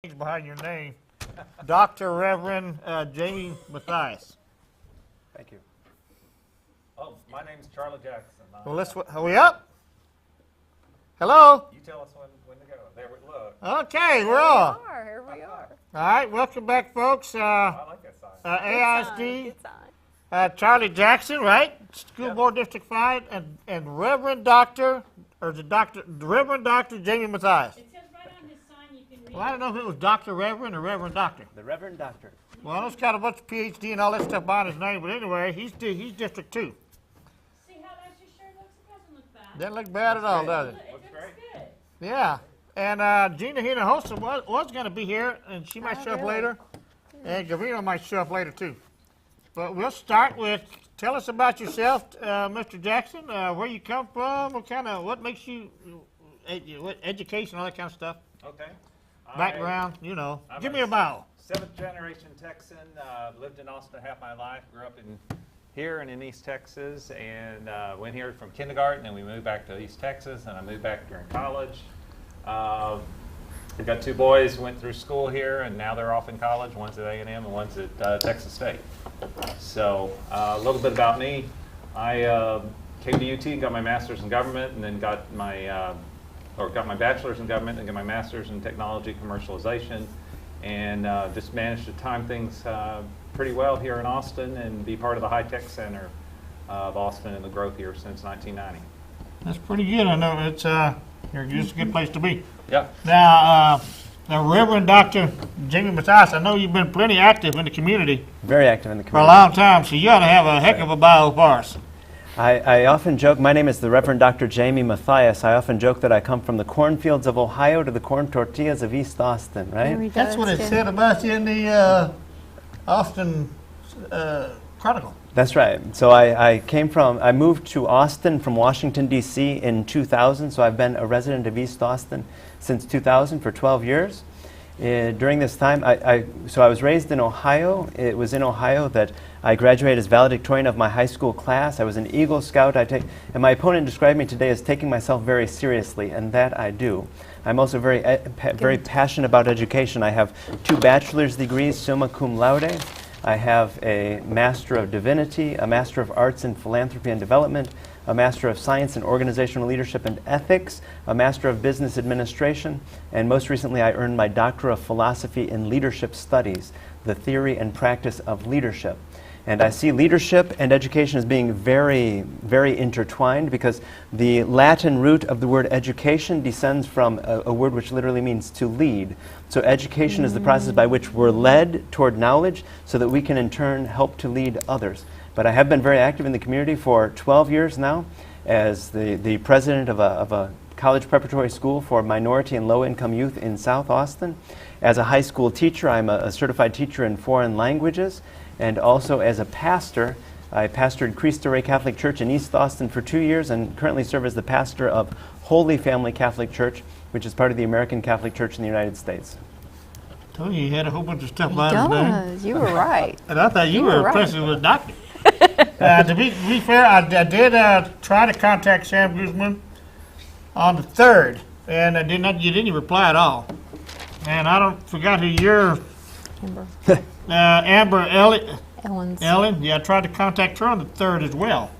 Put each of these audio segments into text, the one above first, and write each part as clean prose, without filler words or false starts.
Behind your name, Dr. Reverend Jamie Mathias. Thank you. Oh, my name's Charlie Jackson. Well, are we up? Hello? You tell us when to go. There we look. Okay, we're on. Here we are. All right, welcome back, folks. I like that sign. AISD, Good sign. Charlie Jackson, right? School Board District 5, and Reverend Dr. Reverend Dr. Jamie Mathias. It says right on his sign you can read. Well, I don't know if it was Dr. Reverend or Reverend Doctor. The Reverend Doctor. Well, it's got a bunch of PhD and all that stuff behind his name, but anyway, he's District 2. See how nice your shirt looks? It doesn't look bad. Doesn't look bad at all, does it? It looks good. Yeah, and Gina Hinojosa was going to be here, and she might show up really? later, and Gavino might show up later too. But we'll start with, tell us about yourself, Mr. Jackson, where you come from, what makes you, what education, all that kind of stuff, Okay. background, I'm give me a bio. Seventh generation Texan. Lived in Austin half my life. Grew up here and in East Texas, and went here from kindergarten, and we moved back to East Texas, and I moved back during college. I've got two boys, went through school here, and now they're off in college. One's at A&M and one's at Texas State. So a little bit about me. I came to UT, got my master's in government, and then got my bachelor's in government and got my master's in technology commercialization, and just managed to time things pretty well here in Austin and be part of the high-tech center of Austin and the growth here since 1990. That's pretty good. I know it's a good place to be. Yeah. Now, Reverend Dr. Jamie Mathias, I know you've been plenty active in the community Very active in the for a community. long time, so you ought to have a heck of a bio for us. I often joke, my name is the Reverend Dr. Jamie Mathias. I often joke that I come from the cornfields of Ohio to the corn tortillas of East Austin, right? That's what it said about you in the Austin Chronicle. That's right. So I moved to Austin from Washington, D.C. in 2000, so I've been a resident of East Austin since 2000 for 12 years. During this time, I was raised in Ohio. It was in Ohio that I graduated as valedictorian of my high school class. I was an Eagle Scout. And my opponent described me today as taking myself very seriously, and that I do. I'm also very passionate about education. I have 2 bachelor's degrees, summa cum laude. I have a Master of Divinity, a Master of Arts in Philanthropy and Development, a Master of Science in Organizational Leadership and Ethics, a Master of Business Administration, and most recently I earned my Doctor of Philosophy in Leadership Studies, the theory and practice of leadership. And I see leadership and education as being very, very intertwined, because the Latin root of the word education descends from a word which literally means to lead. So education is the process by which we're led toward knowledge so that we can in turn help to lead others. But I have been very active in the community for 12 years now as the president of a college preparatory school for minority and low-income youth in South Austin. As a high school teacher, I'm a certified teacher in foreign languages. And also as a pastor, I pastored Cristo Rey Catholic Church in East Austin for 2 years and currently serve as the pastor of Holy Family Catholic Church, which is part of the American Catholic Church in the United States. Told you had a whole bunch of stuff He behind his name. does. You were right. And I thought you were right. impressive with a doctor. To be fair, I did try to contact Sam Guzman on the 3rd, and you didn't reply at all. And I forgot who you're. Amber Amber Ellens. Ellen, yeah, I tried to contact her on the 3rd as well,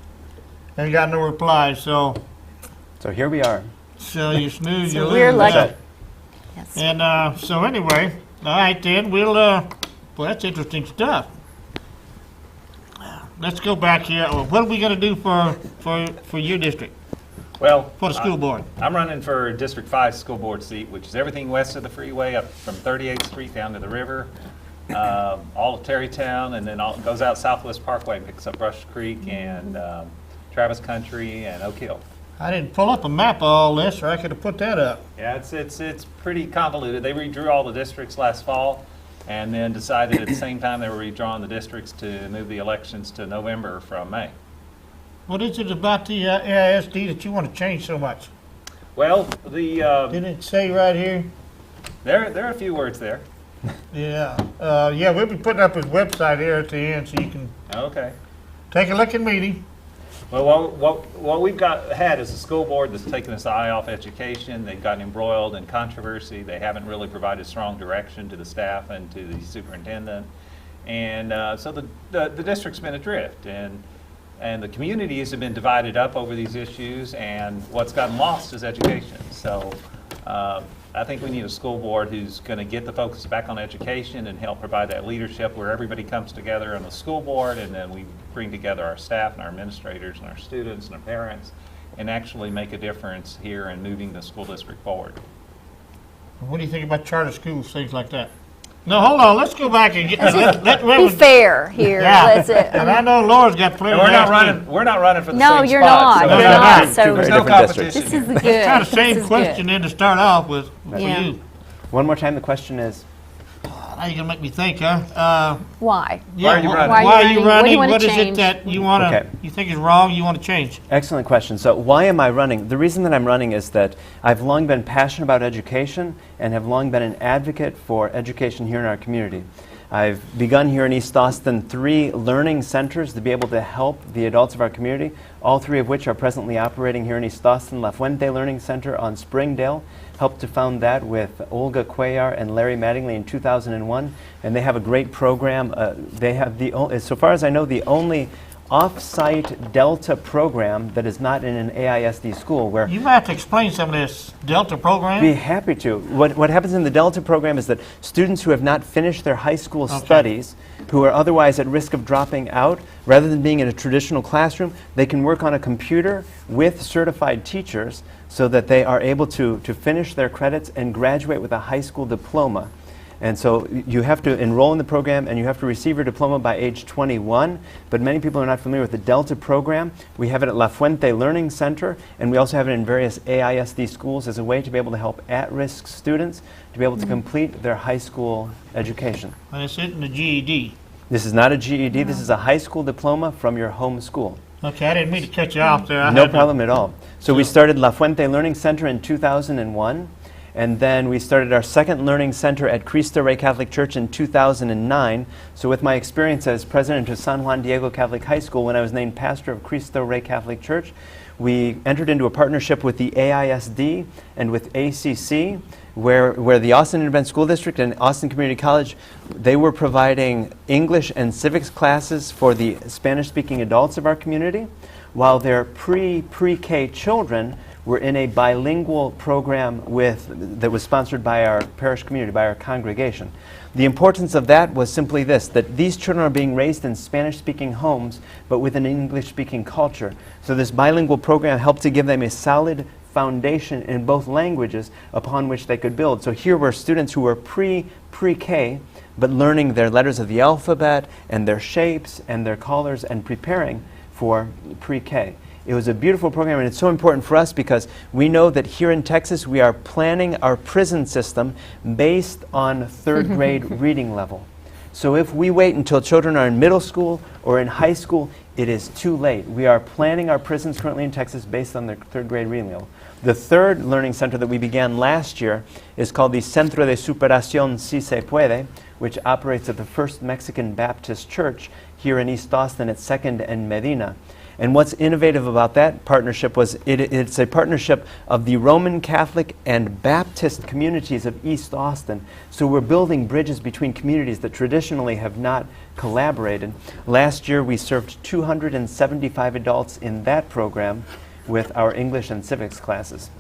and got no reply. So here we are. you snooze, you So lose. we're lucky. Yeah. Yes. And so anyway, all right then, well, that's interesting stuff. Let's go back here. What are we going to do for your district, Well, for the school board? I'm running for District 5 school board seat, which is everything west of the freeway up from 38th Street down to the river, all of Terrytown, and then goes out Southwest Parkway and picks up Brush Creek and Travis Country and Oak Hill. I didn't pull up a map of all this, or I could have put that up. Yeah, it's pretty convoluted. They redrew all the districts last fall, and then decided at the same time they were redrawing the districts to move the elections to November from May. What is it about the AISD that you want to change so much? Well, Didn't it say right here? there are a few words there. Yeah. We'll be putting up his website here at the end, so you can Okay. take a look at meeting. Well, what we've had is a school board that's taken its eye off education. They've gotten embroiled in controversy. They haven't really provided strong direction to the staff and to the superintendent. And so the district's been adrift. And the communities have been divided up over these issues, and what's gotten lost is education. So I think we need a school board who's going to get the focus back on education and help provide that leadership where everybody comes together on the school board, and then we bring together our staff and our administrators and our students and our parents and actually make a difference here in moving the school district forward. What do you think about charter schools, things like that? No, hold on. Let's go back and let Be Reverend. fair here. Yeah. Let's, And I know Laura's got plenty. And we're not of running. We're not running for the No, same you're spot. not. So You're there's not. no- So- there's Very no different competition. districts. This is It's good. kind of This same is question good. then to start off with for Yeah. you. One more time, the question is, Now you're gonna make me think, huh? Why? Yeah, are you running? Why are you running? What do you wanna What is it change? that you want to? Okay. You think is wrong? You want to change? excellent question. So why am I running? The reason that I'm running is that I've long been passionate about education and have long been an advocate for education here in our community. I've begun here in East Austin 3 learning centers to be able to help the adults of our community, all 3 of which are presently operating here in East Austin. La Fuente Learning Center on Springdale, helped to found that with Olga Cuellar and Larry Mattingly in 2001, and they have a great program. They have so far as I know, the only off-site Delta program that is not in an AISD school where You might have to explain some of this Delta program. be happy to. What happens in the Delta program is that students who have not finished their high school studies, who are otherwise at risk of dropping out, rather than being in a traditional classroom, they can work on a computer with certified teachers so that they are able to finish their credits and graduate with a high school diploma. And so you have to enroll in the program and you have to receive your diploma by age 21, but many people are not familiar with the Delta program. We have it at La Fuente Learning Center, and we also have it in various AISD schools as a way to be able to help at-risk students to be able to complete their high school education. And it's in the GED. This is not a GED, this is a high school diploma from your home school. Okay, I didn't mean to cut you off there. I No had to- problem at all. So we started La Fuente Learning Center in 2001, and then we started our second learning center at Cristo Rey Catholic Church in 2009. So with my experience as president of San Juan Diego Catholic High School, when I was named pastor of Cristo Rey Catholic Church, we entered into a partnership with the AISD and with ACC, where the Austin Independent School District and Austin Community College, they were providing English and civics classes for the Spanish-speaking adults of our community, while their pre-K children were in a bilingual program that was sponsored by our parish community, by our congregation. The importance of that was simply this, that these children are being raised in Spanish-speaking homes, but with an English-speaking culture. So this bilingual program helped to give them a solid foundation in both languages upon which they could build. So here were students who were pre-K, but learning their letters of the alphabet and their shapes and their colors and preparing for pre-K. It was a beautiful program, and it's so important for us because we know that here in Texas we are planning our prison system based on third grade reading level. So if we wait until children are in middle school or in high school, it is too late. We are planning our prisons currently in Texas based on their third grade reading level. The third learning center that we began last year is called the Centro de Superación Si Se Puede, which operates at the First Mexican Baptist Church here in East Austin at 2nd and Medina. And what's innovative about that partnership was it's a partnership of the Roman Catholic and Baptist communities of East Austin. So we're building bridges between communities that traditionally have not collaborated. Last year we served 275 adults in that program with our English and civics classes.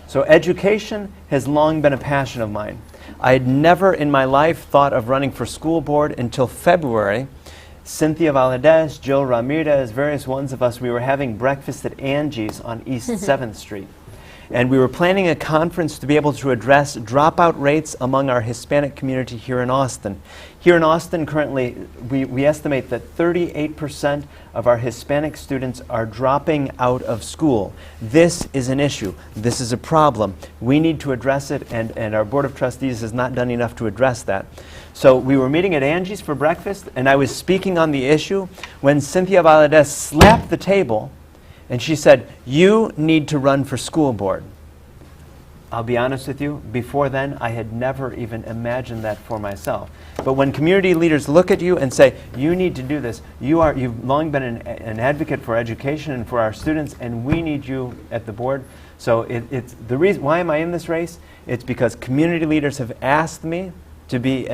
So education has long been a passion of mine. I had never in my life thought of running for school board until February. Cynthia Valadez, Jill Ramirez, various ones of us, we were having breakfast at Angie's on East 7th Street. And we were planning a conference to be able to address dropout rates among our Hispanic community here in Austin. Here in Austin currently, we estimate that 38% of our Hispanic students are dropping out of school. This is an issue. This is a problem. We need to address it, and our Board of Trustees has not done enough to address that. So we were meeting at Angie's for breakfast, and I was speaking on the issue when Cynthia Valadez slapped the table and she said, "You need to run for school board." I'll be honest with you, before then, I had never even imagined that for myself. But when community leaders look at you and say, you need to do this, you've long been an advocate for education and for our students, and we need you at the board. So it's the reason, why am I in this race? It's because community leaders have asked me to be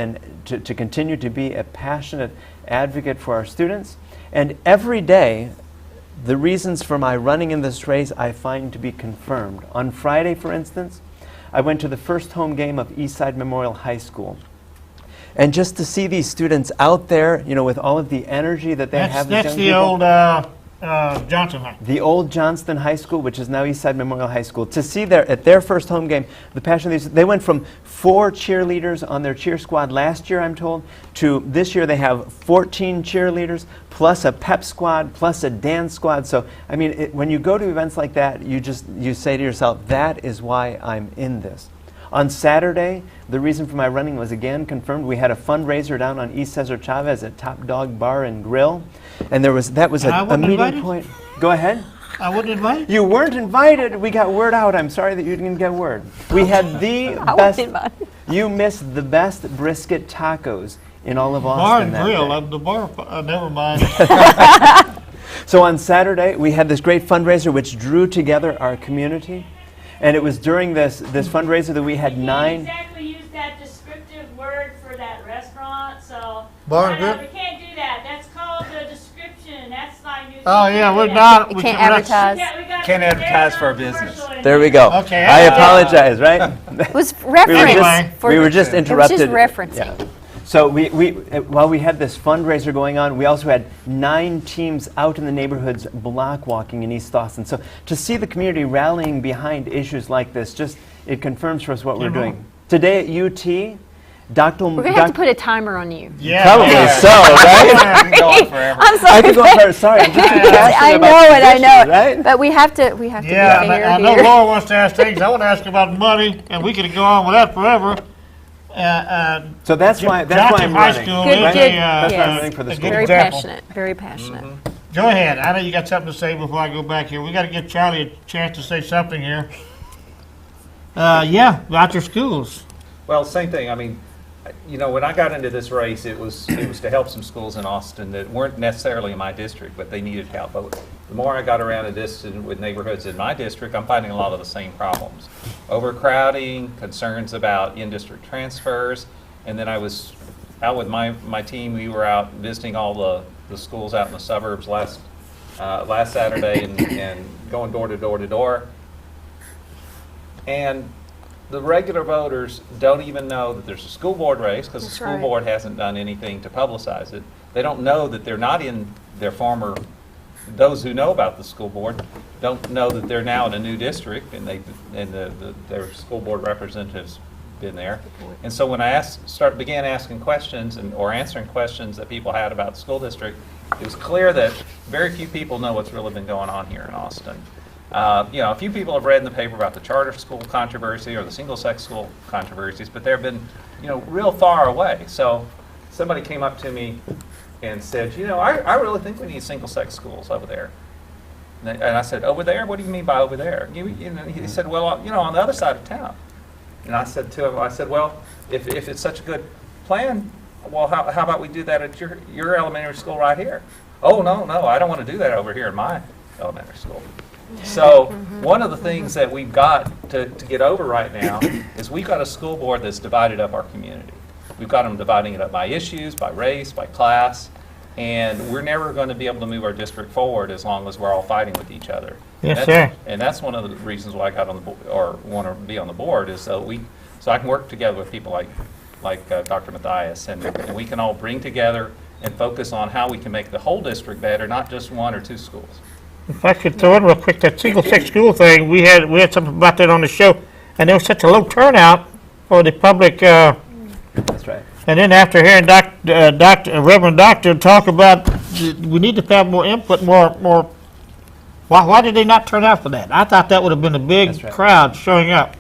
to continue to be a passionate advocate for our students. And every day, the reasons for my running in this race I find to be confirmed. On Friday, for instance, I went to the first home game of Eastside Memorial High School. And just to see these students out there, you know, with all of the energy that they have. That's as the young people. old Johnson High. The old Johnston High School, which is now Eastside Memorial High School, to see at their first home game, the passion of these, they went from 4 cheerleaders on their cheer squad last year, I'm told, to this year they have 14 cheerleaders, plus a pep squad, plus a dance squad. So, I mean, when you go to events like that, you say to yourself, that is why I'm in this. On Saturday, the reason for my running was again confirmed. We had a fundraiser down on East Cesar Chavez at Top Dog Bar and Grill, and that was I a wasn't meeting invited? point. Go ahead. I wouldn't invite you. You weren't invited. We got word out. I'm sorry that you didn't get word. We had the I best. wasn't invited. You missed the best brisket tacos in all of Bar Austin. and that Grill, day. the bar, never mind. So on Saturday, we had this great fundraiser which drew together our community. And it was during this fundraiser that we had You 9. can't exactly use that descriptive word for that restaurant, so. Bar and I know, Grill? We can't do that. That's called the description. That's not used. Oh, yeah, we're not. You we can't we're not- advertise. Yeah, we got Can't there's advertise no for a commercial business. in There we go. Okay, I yeah. apologize, right? It was We were reference. just, for- we were just it was interrupted. just referencing. Yeah. So while we had this fundraiser going on, we also had 9 teams out in the neighborhoods block walking in East Austin. So to see the community rallying behind issues like this, it confirms for us what we're doing. Today at UT, Dr. We're going to have to put a timer on you. Yeah. Probably yeah. so, right? Can go on forever. I'm sorry. I could go first. Sorry, I'm just being passionate I about know this it, I issue, know it. right? But we have to Yeah, be and fair I know here. Laura wants to ask things. I want to ask about money, and we could go on with that forever. So that's why I'm Johnson High running. School Good, is good, That's why I'm yes. running for the a school. good Very example. passionate, very passionate. Go ahead. I know you got something to say before I go back here. We got to give Charlie a chance to say something here. Yeah, about your schools. Well, same thing. I mean, you know, when I got into this race, it was to help some schools in Austin that weren't necessarily in my district, but they needed help. But the more I got around this and with neighborhoods in my district, I'm finding a lot of the same problems: overcrowding, concerns about in-district transfers, and then I was out with my team. We were out visiting all the schools out in the suburbs last Saturday and going door to door to door. And the regular voters don't even know that there's a school board race because the That's school right. board hasn't done anything to publicize it. They don't know that they're not in their former, those who know about the school board don't know that they're now in a new district and their school board representatives been there. And so when I began asking questions or answering questions that people had about the school district, it was clear that very few people know what's really been going on here in Austin. You know, a few people have read in the paper about the charter school controversy or the single-sex school controversies, but they've been, you know, real far away. So somebody came up to me and said, you know, I really think we need single-sex schools over there. And I said, over there? What do you mean by over there? You know, he said, well, you know, on the other side of town. And I said to him, well, if it's such a good plan, well, how about we do that at your elementary school right here? Oh, no, I don't want to do that over here in my elementary school. So one of the things that we've got to get over right now is we've got a school board that's divided up our community. We've got them dividing it up by issues, by race, by class, and we're never going to be able to move our district forward as long as we're all fighting with each other. Yes, And sir. that's- And that's one of the reasons why I got on the board, or want to be on the board, is so I can work together with people like Dr. Mathias, and we can all bring together and focus on how we can make the whole district better, not just 1 or 2 schools. If I could throw in real quick, that single-sex school thing, we had something about that on the show, and there was such a low turnout for the public, That's right. and then after hearing Reverend Doctor talk about, we need to have more input, more, why did they not turn out for that? I thought that would have been a big That's right. crowd showing up.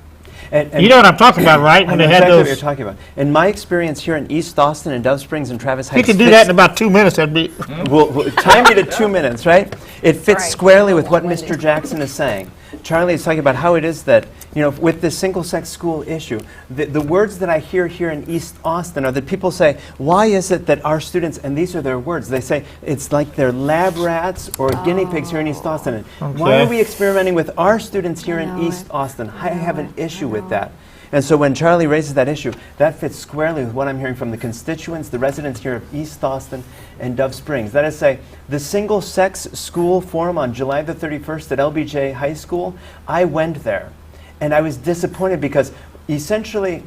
And You know what I'm talking about, right? I When know they had exactly what those, you're talking about. In my experience here in East Austin and Dove Springs and Travis Heights, you could do that in about 2 minutes, that'd be, we'll time you to 2 minutes, right? It fits Right. squarely with what Mr. Jackson is saying. Charlie is talking about how it is that, with this single-sex school issue, the words that I hear here in East Austin are that people say, why is it that our students, and these are their words, they say it's like they're lab rats or guinea pigs here in East Austin. And why are we experimenting with our students here in East Austin? I have an issue with that. And so when Charlie raises that issue, that fits squarely with what I'm hearing from the constituents, the residents here of East Austin and Dove Springs. That is to say, the single-sex school forum on July the 31st at LBJ High School, I went there. And I was disappointed because essentially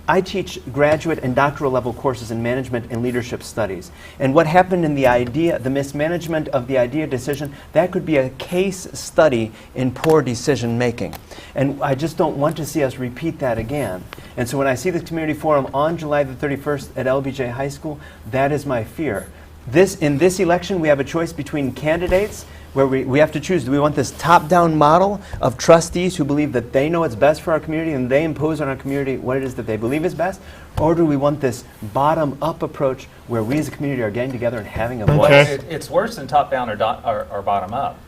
I teach graduate and doctoral level courses in management and leadership studies. And what happened in the mismanagement of the IDEA decision, that could be a case study in poor decision making. And I just don't want to see us repeat that again. And so when I see this community forum on July the 31st at LBJ High School, that is my fear. In this election, we have a choice between candidates where we have to choose. Do we want this top-down model of trustees who believe that they know what's best for our community and they impose on our community what it is that they believe is best? Or do we want this bottom-up approach where we as a community are getting together and having a voice? Okay. It's worse than top-down or bottom-up.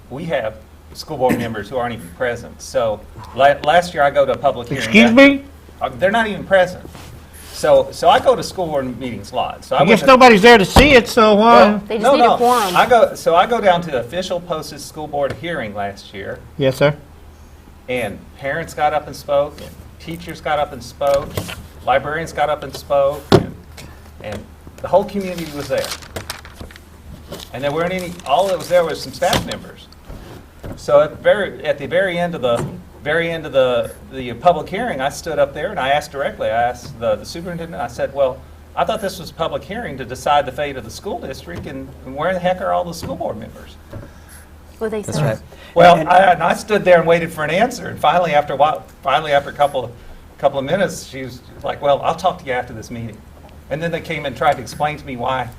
We have school board members who aren't even present. So last year I go to a public hearing. Excuse me? They're not even present. So I go to school board meetings a lot. So I guess went to- nobody's there to see it, so They just need a quorum. I go down to the official posted school board hearing last year, Yes, sir. and parents got up and spoke, and teachers got up and spoke, librarians got up and spoke, and the whole community was there. And there weren't any. All that was there was some staff members. So at the very end of the public hearing, I stood up there and I asked directly. I asked the superintendent. I said, "Well, I thought this was a public hearing to decide the fate of the school district, and where the heck are all the school board members?" Well, they That's said. right. Well, And- I stood there and waited for an answer, and finally, after a couple of minutes, she was like, "Well, I'll talk to you after this meeting." And then they came and tried to explain to me why.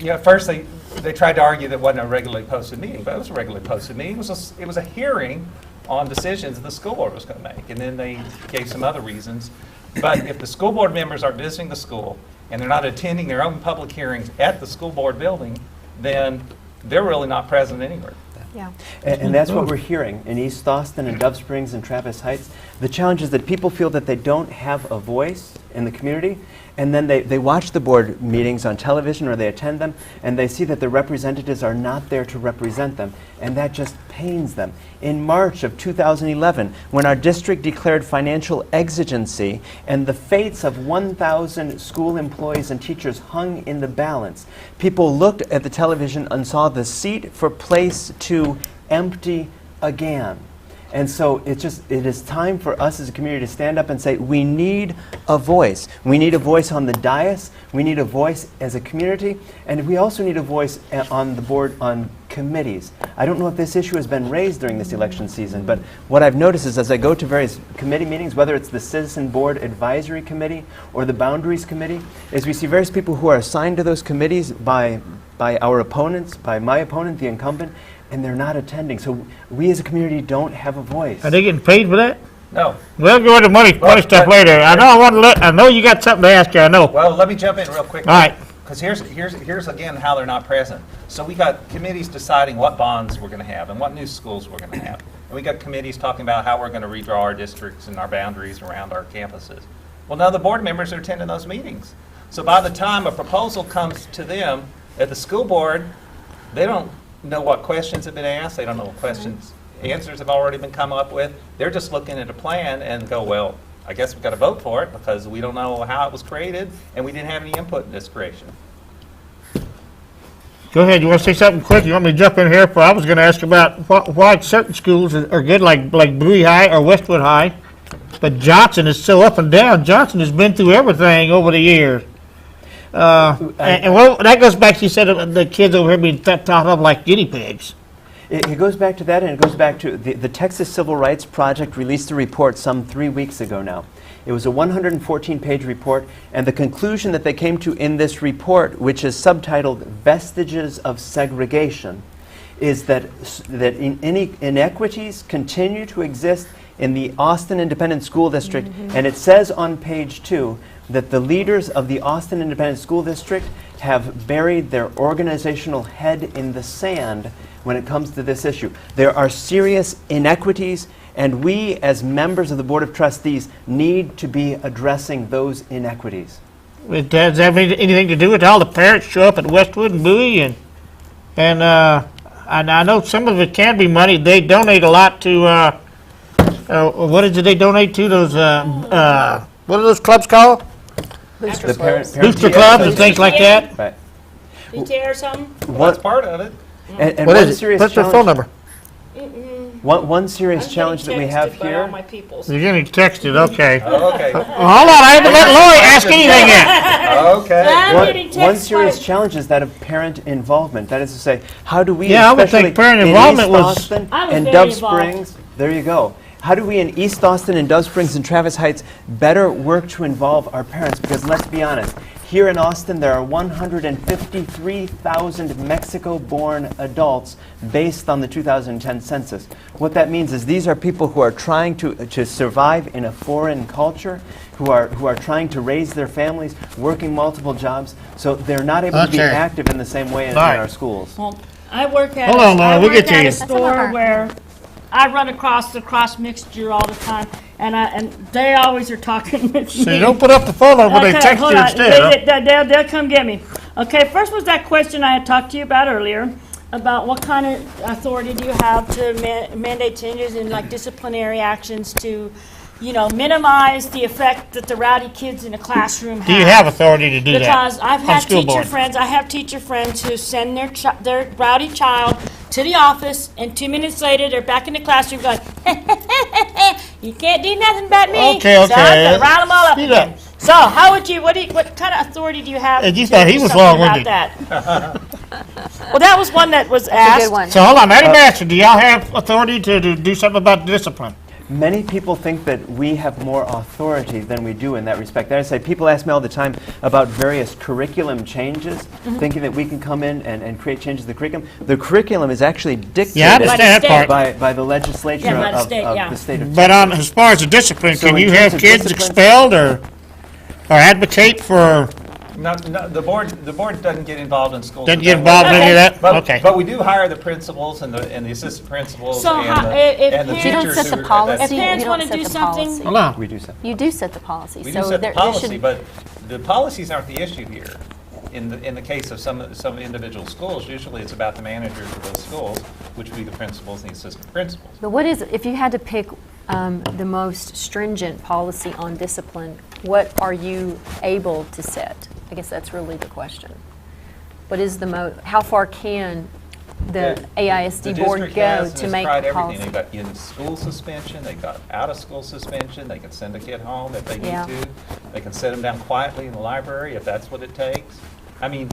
At first they tried to argue that it wasn't a regularly posted meeting, but it was a regularly posted meeting. It was a hearing on decisions the school board was going to make, and then they gave some other reasons. But if the school board members are visiting the school and they're not attending their own public hearings at the school board building, then they're really not present anywhere. Yeah. And that's what we're hearing in East Austin and Dove Springs and Travis Heights. The challenge is that people feel that they don't have a voice in the community, and then they watch the board meetings on television or they attend them, and they see that the representatives are not there to represent them, and that just pains them. In March of 2011, when our district declared financial exigency and the fates of 1,000 school employees and teachers hung in the balance, people looked at the television and saw the seat for place 2 empty again. And so it is time for us as a community to stand up and say, we need a voice. We need a voice on the dais. We need a voice as a community. And we also need a voice on the board on committees. I don't know if this issue has been raised during this election season, but what I've noticed is as I go to various committee meetings, whether it's the Citizen Board Advisory Committee or the Boundaries Committee, is we see various people who are assigned to those committees by our opponents, by my opponent, the incumbent, and they're not attending. So we as a community don't have a voice. Are they getting paid for that? No. We'll go into money stuff later. I know you got something to ask you, I know. Well, let me jump in real quick. All right. Because here's again how they're not present. So we got committees deciding what bonds we're going to have and what new schools we're going to have. And we got committees talking about how we're going to redraw our districts and our boundaries around our campuses. Well, none of the board members are attending those meetings. So by the time a proposal comes to them at the school board, they don't know what questions have been asked. They don't know what answers have already been come up with. They're just looking at a plan and go, well, I guess we've got to vote for it because we don't know how it was created and we didn't have any input in this creation. Go ahead, you want to say something quick? You want me to jump in here? I was going to ask about why certain schools are good, like Bowie High or Westwood High, but Johnson is so up and down. Johnson has been through everything over the years. That goes back to, you said, the kids over here being taught up like guinea pigs. It goes back to that, and it goes back to the Texas Civil Rights Project released a report some 3 weeks ago now. It was a 114-page report, and the conclusion that they came to in this report, which is subtitled Vestiges of Segregation, is that inequities continue to exist in the Austin Independent School District, and it says on page 2 that the leaders of the Austin Independent School District have buried their organizational head in the sand when it comes to this issue. There are serious inequities, and we, as members of the Board of Trustees, need to be addressing those inequities. Does that have anything to do with all the parents show up at Westwood and Bowie and I know some of it can be money. They donate a lot to what is it they donate to? Those what are those clubs called? The parent Booster clubs and things like that. Right. PTA or something? Well, that's part of it. And What one is it? serious What's their phone number? One serious challenge that we have here. My people's. You're getting texted. Okay. Okay. Well, hold on. I haven't let Lori ask anything yet. Okay. I'm getting One text serious like- challenge is that of parent involvement. That is to say, how do we, Yeah, I would especially think parent in involvement East was- Austin I was and very Dove involved. Springs, there you go. How do we in East Austin and Dove Springs and Travis Heights better work to involve our parents? Because let's be honest, here in Austin there are 153,000 Mexico-born adults based on the 2010 census. What that means is these are people who are trying to survive in a foreign culture, who are trying to raise their families, working multiple jobs, so they're not able to be Okay. active in the same way in Right. our schools. Well, I work at Hold on, Laura, I we'll work get to at you. a store where I run across the cross mixture all the time, and they always are talking with So me. you don't put up the phone number, they Okay, text hold you on. instead. Huh? They'll come get me. Okay, first was that question I had talked to you about earlier, about what kind of authority do you have to mandate changes in like disciplinary actions to, minimize the effect that the rowdy kids in the classroom have. Do you have authority to do that? Because I've on had school teacher board? friends, I have teacher friends who send their rowdy child to the office, and 2 minutes later, they're back in the classroom going, you can't do nothing about me. Okay, So I'm okay. gonna rile them all up Speed again. up. So how would you, what kind of authority do you have And you to thought do he was something long-winded. about that? Well, that was one that was That's a asked. good one. So hold on, Matty Master, do y'all have authority to do something about discipline? Many people think that we have more authority than we do in that respect. I say people ask me all the time about various curriculum changes, thinking that we can come in and create changes to the curriculum. The curriculum is actually dictated Yeah, I understand that part. by the legislature Yeah, by the of state, yeah. the state of But as far as the discipline, So can in you terms have of kids discipline- expelled or advocate for, No, the board doesn't get involved in schools. doesn't in get that way. involved in any of that? But, Okay. but we do hire the principals and the assistant principals So and, how- the, if and the parents- You don't teachers set the who are- policy. If parents you don't wanna set do the something- policy. Hold on. We do so. You do set the policy. We so do set the there policy, should- but the policies aren't the issue here. In the case of some individual schools, usually it's about the managers of those schools, which would be the principals and the assistant principals. But what is, if you had to pick the most stringent policy on discipline, what are you able to set? I guess that's really the question. What is how far can the AISD The board district go has and to has make tried the everything. policy? They've got in-school suspension, they've got out-of-school suspension, they can send a kid home if they need Yeah. to. They can set them down quietly in the library if that's what it takes. I mean,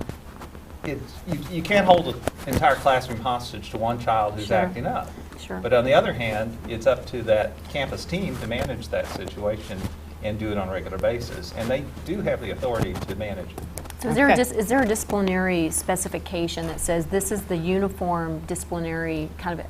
you can't hold an entire classroom hostage to one child who's Sure. acting up. Sure. But on the other hand, it's up to that campus team to manage that situation and do it on a regular basis. And they do have the authority to manage it. So is there, Okay. is there a disciplinary specification that says this is the uniform disciplinary kind of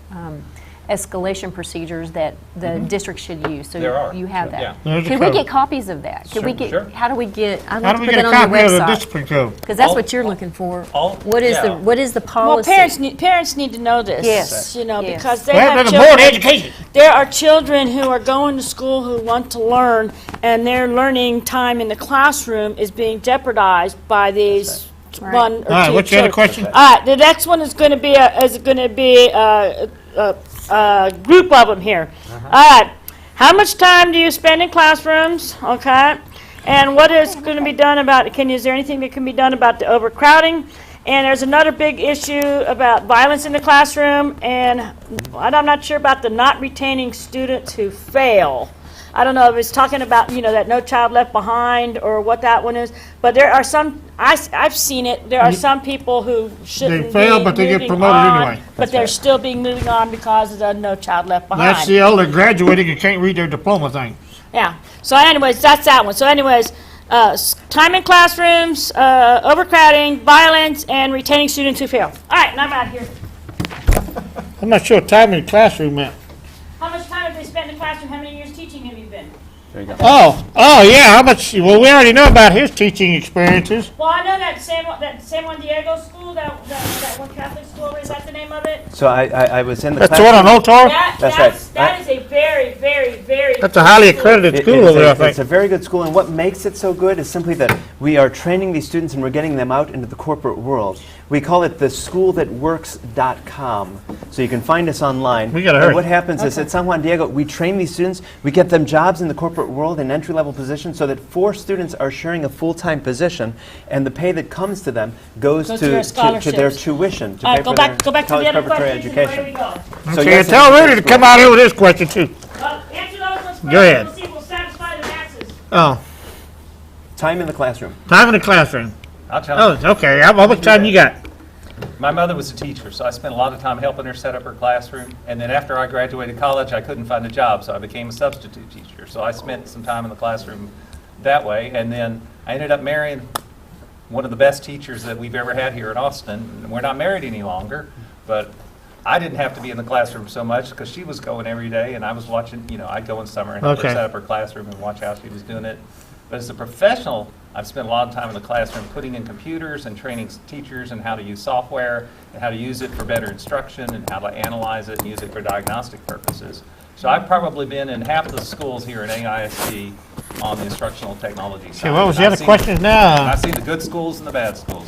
escalation procedures that the district should use? So There are. you have Sure, that. yeah. There's a Could we code. get copies of that? Could we Sure, get? sure. How do we get? I'd How like do to we put get that a on copy your of the website discipline code? because that's All- what you're looking for. all- What is the yeah. what is the Well, policy? parents need to know this. Yes. Yes. Because they Well, have there's a board of children. education. There are children who are going to school who want to learn, and their learning time in the classroom is being jeopardized by these Right. one or All right, two what's your other children. question? All right, the next one is going to be a group of them here. All right, how much time do you spend in classrooms? Okay, and what is going to be done about? Is there anything that can be done about the overcrowding? And there's another big issue about violence in the classroom, and I'm not sure about the not retaining students who fail. I don't know if it's talking about, that No Child Left Behind or what that one is, but there are some, I've seen it, there are some people who shouldn't be fail, but they get moving promoted on, anyway. but they're still being moving on because of the No Child Left Behind. That's the elder graduating and can't read their diploma thing. Yeah. So anyways, that's that one. So anyways, time in classrooms, overcrowding, violence, and retaining students who fail. All right, and I'm out of here. I'm not sure what time in the classroom meant. How much time have they spent in the classroom? How many years teaching have you been? There you go. Oh, yeah, how much, well, we already know about his teaching experiences. Well, I know that San Juan Diego school, that one Catholic school, is that the name of it? So I was in the That's the one on Old Tar? That's right. That is a very, very, very. That's a highly accredited It- school it is over there, I a- It's a think. very good school, and what makes it so good is simply that we are training these students and we're getting them out into the corporate world. We call it the schoolthatworks.com. So you can find us online. We gotta And hurry. what happens is at San Juan Diego, we train these students, we get them jobs in the corporate world in entry-level positions so that 4 students are sharing a full-time position, and the pay that comes to them goes Goes to their to their scholarships. tuition, to All pay right, for go their back to the college other preparatory questions, and away education. we go. So Okay, yes, tell it's a Rudy to good come school. out here with his question, too. Answer those ones first, Go ahead. and we'll see if we'll satisfy the masses. Oh, Time in the classroom. time in the classroom. I'll tell Oh, you, okay, how much time you got? my mother was a teacher, so I spent a lot of time helping her set up her classroom. And then after I graduated college, I couldn't find a job, so I became a substitute teacher. So I spent some time in the classroom that way. And then I ended up marrying one of the best teachers that we've ever had here in Austin. We're not married any longer, but I didn't have to be in the classroom so much because she was going every day, and I was watching, I'd go in summer and help her Okay. set up her classroom and watch how she was doing it. But as a professional, I've spent a lot of time in the classroom putting in computers and training teachers in how to use software and how to use it for better instruction and how to analyze it and use it for diagnostic purposes. So I've probably been in half the schools here in AISD on the instructional technology side. Okay, what was the I've other seen- questions now? I've seen the good schools and the bad schools.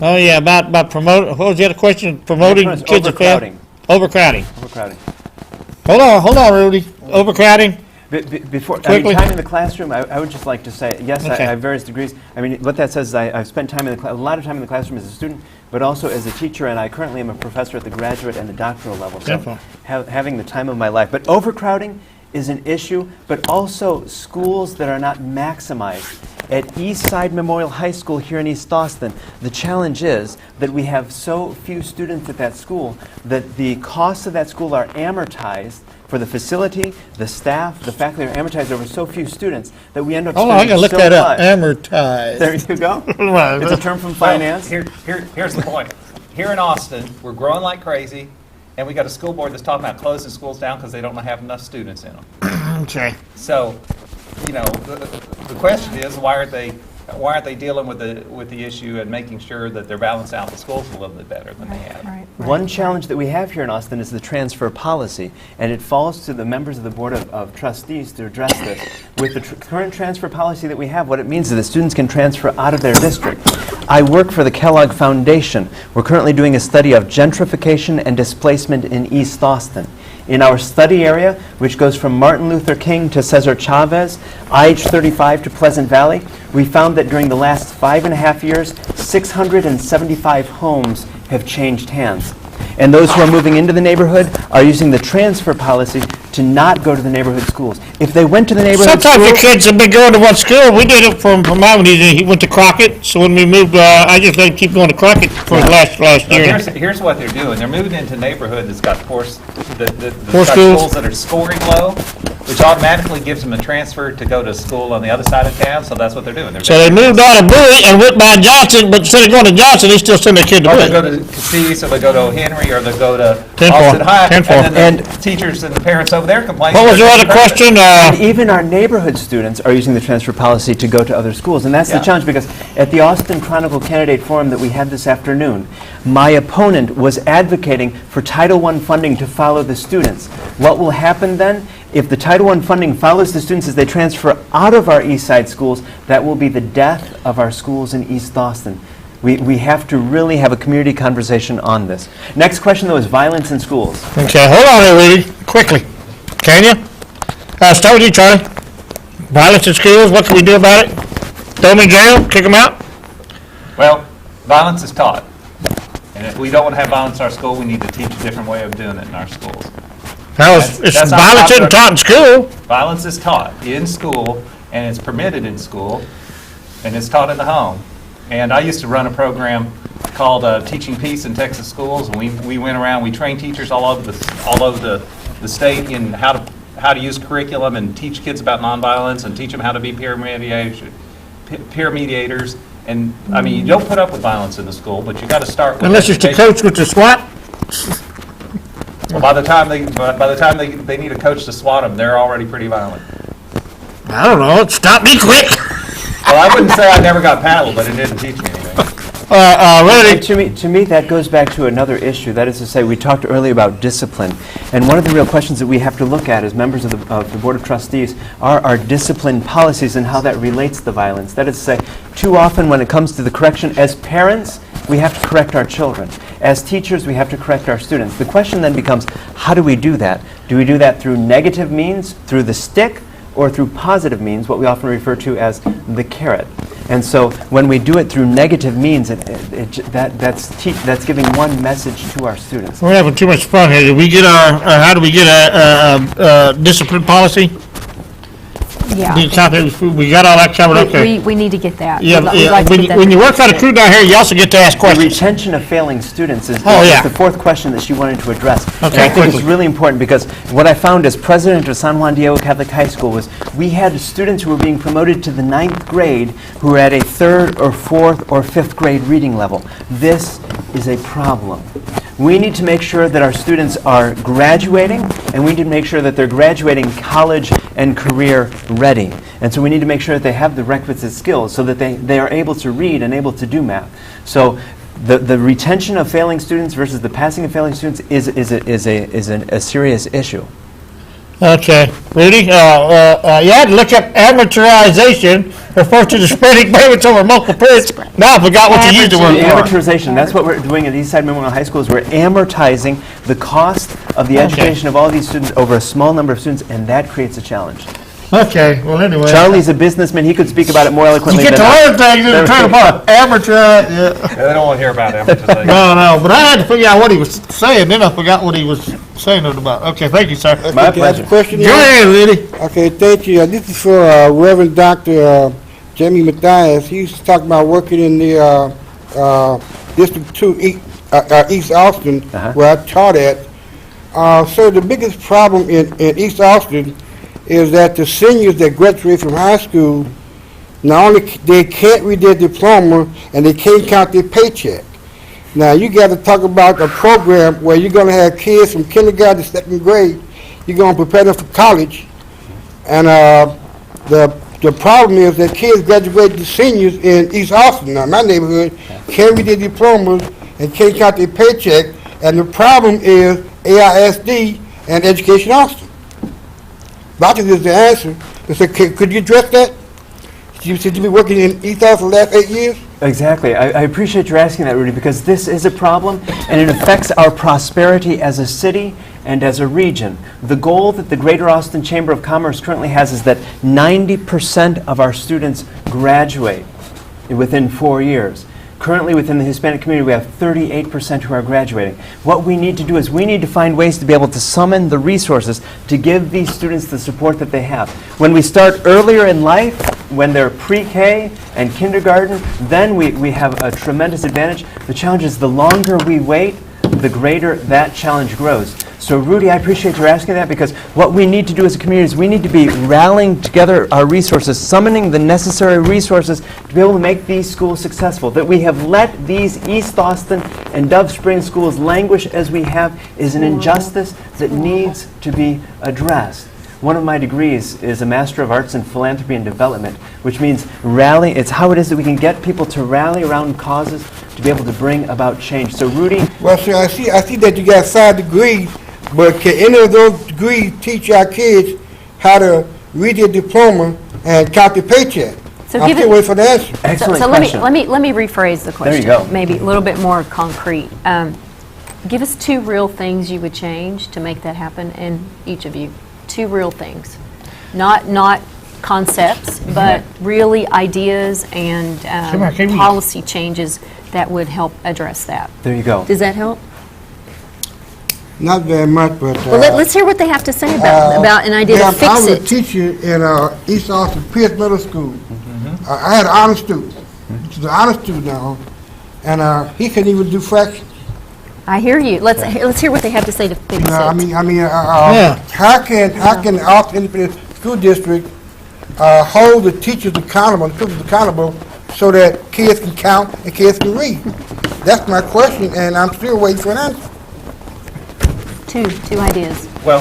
Oh, yeah, about promote, what was the other question? Promoting Next one is kids that fail? overcrowding. Overcrowding. Overcrowding. Hold on, Rudy. Overcrowding? Before, Quickly. time in the classroom, I would just like to say, yes, Okay. I have various degrees. I mean, what that says is I've spent time in a lot of time in the classroom as a student, but also as a teacher, and I currently am a professor at the graduate and the doctoral level. So Wonderful. having the time of my life. But overcrowding is an issue, but also schools that are not maximized. At East Side Memorial High School here in East Austin, the challenge is that we have so few students at that school that the costs of that school are amortized for the facility, the staff, the faculty are amortized over so few students that we end up Hold on, I spending gotta look so that up. much. Amortized. There you go. Well, It's a term from finance. Here's the point. Here in Austin, we're growing like crazy, and we got a school board that's talking about closing schools down because they don't have enough students in them. Okay. So, the question is, why aren't they dealing with the issue and making sure that they're balanced out the schools a little bit better than they have? Right. One challenge that we have here in Austin is the transfer policy, and it falls to the members of the Board of Trustees to address this. With the current transfer policy that we have, what it means is that students can transfer out of their district. I work for the Kellogg Foundation. We're currently doing a study of gentrification and displacement in East Austin. In our study area, which goes from Martin Luther King to Cesar Chavez, IH-35 to Pleasant Valley, we found that during the last 5.5 years, 675 homes have changed hands. And those who are moving into the neighborhood are using the transfer policy to not go to the neighborhood schools. If they went to the neighborhood Sometimes the schools, kids have been going to one school. We did it from mine when he went to Crockett. So when we moved, I just let him keep going to Crockett for the last But year. here's what they're doing. They're moving into a neighborhood that's got Poor got schools. schools that are scoring low, which automatically gives them a transfer to go to school on the other side of town. So that's what they're doing. So they moved out of Bowie and went by Johnson, but instead of going to Johnson, they still send their kid to Or they go Bowie. to Castile, or they go to O'Henry, or they go to 10-4, Austin High. 10-4. And then the teachers and the parents over there complain. What was your other question? and even our neighborhood students are using the transfer policy to go to other schools. And that's the Yeah. challenge, because at the Austin Chronicle Candidate Forum that we had this afternoon, my opponent was advocating for Title I funding to follow the students. What will happen then? If the Title I funding follows the students as they transfer out of our East Side schools, that will be the death of our schools in East Austin. We have to really have a community conversation on this. Next question, though, is violence in schools. Okay, hold on there, Rudy, quickly. Can you? Start with you, Charlie. Violence in schools, what can we do about it? Throw them in jail, kick them out? Well, violence is taught. And if we don't want to have violence in our school, we need to teach a different way of doing it in our schools. That's not Violence isn't popular. taught in school. Violence is taught in school, and it's permitted in school, and it's taught in the home. And I used to run a program called Teaching Peace in Texas Schools, and we went around, we trained teachers all over the state in how to use curriculum and teach kids about nonviolence and teach them how to be peer mediators. And, I mean, you don't put up with violence in the school, but you got to start with Unless it's the education. coach with the SWAT. Well, by the time they need a coach to swat them, they're already pretty violent. I don't know. Stop me quick. Well, I wouldn't say I never got paddled, but it didn't teach me anything. Ready? To me, that goes back to another issue. That is to say, we talked earlier about discipline. And one of the real questions that we have to look at as members of the Board of Trustees are our discipline policies and how that relates to violence. That is to say, too often when it comes to the correction, as parents, we have to correct our children. As teachers, we have to correct our students. The question then becomes, how do we do that? Do we do that through negative means, through the stick, or through positive means, what we often refer to as the carrot? And so when we do it through negative means, that's giving one message to our students. We're having too much fun here. Do we get how do we get a discipline policy? Yeah. We got all that covered, okay. We need to get that. Yeah, We'd like to when get that when you work on a together. crew down here, you also get to ask The questions. retention of failing students is Oh, yeah. the fourth question that she wanted to address. And Okay, I think it's quickly. really important because what I found as president of San Juan Diego Catholic High School was we had students who were being promoted to the 9th grade who were at a 3rd or 4th or 5th grade reading level. This is a problem. We need to make sure that our students are graduating, and we need to make sure that they're graduating college and career ready. And so we need to make sure that they have the requisite skills so that they are able to read and able to do math. So the retention of failing students versus the passing of failing students is a serious issue. Okay, Rudy, you had to look up amateurization, refers to the spreading payments over multiple periods. Now I forgot what you used the The word for. amortization, that's what we're doing at Eastside Memorial High School, is we're amortizing the cost of the education of all these students over a small number of students, and that creates a challenge. Okay, well, anyway. Charlie's a businessman, he could speak about it more You eloquently get than to I. learn things and turn apart. Amateur, yeah. They don't want to hear about amortization. No, but I had to figure out what he was saying, then I forgot what he was saying it about. Okay, thank you, sir. My Can I ask pleasure. a question Go now? ahead, Rudy. Okay, thank you. This is for Reverend Dr. Jamie Mathias. He used to talk about working in the District 2, East Austin, Uh-huh. where I taught at. So the biggest problem in East Austin is that the seniors that graduate from high school, not only they can't read their diploma and they can't count their paycheck. Now, you got to talk about a program where you're going to have kids from kindergarten to second grade. You're going to prepare them for college. And the problem is that kids graduate to seniors in East Austin, now my neighborhood, can't read their diplomas and can't count their paycheck. And the problem is AISD and Education Austin. Doctor is the answer. I said, could you address that? You said you've been working in East Austin the last 8 years? Exactly. I appreciate you asking that, Rudy, because this is a problem, and it affects our prosperity as a city and as a region. The goal that the Greater Austin Chamber of Commerce currently has is that 90% of our students graduate within 4 years. Currently, within the Hispanic community, we have 38% who are graduating. What we need to do is we need to find ways to be able to summon the resources to give these students the support that they have. When we start earlier in life, when they're pre-K and kindergarten, then we have a tremendous advantage. The challenge is the longer we wait, the greater that challenge grows. So Rudy, I appreciate your asking that, because what we need to do as a community is we need to be rallying together our resources, summoning the necessary resources to be able to make these schools successful. That we have let these East Austin and Dove Springs schools languish as we have is an injustice that needs to be addressed. One of my degrees is a Master of Arts in Philanthropy and Development, which means rally. It's how it is that we can get people to rally around causes to be able to bring about change. So Rudy, Well, sir, I see that you got 5 degrees, but can any of those degrees teach our kids how to read their diploma and count their paycheck? So I'm give still it- waiting for the answer. excellent So question. let me rephrase the question. you go. Maybe a little bit more concrete. Give us 2 real things you would change to make that happen, and each of you, 2 real things, not concepts, but really ideas and Come on, can we- policy changes that would help address that. There you go. Does that help? Not very much, but... Well, let's hear what they have to say about an idea to I fix was a it. teacher in East Austin Pierce Middle School. I had an honor student. He's an honor student now, and he couldn't even do fractions. I hear you. Let's hear what they have to say to fix You know, it. how can the Austin Independent School District hold the teachers accountable, the principals accountable, so that kids can count and kids can read? That's my question, and I'm still waiting for an answer. Two ideas. Well,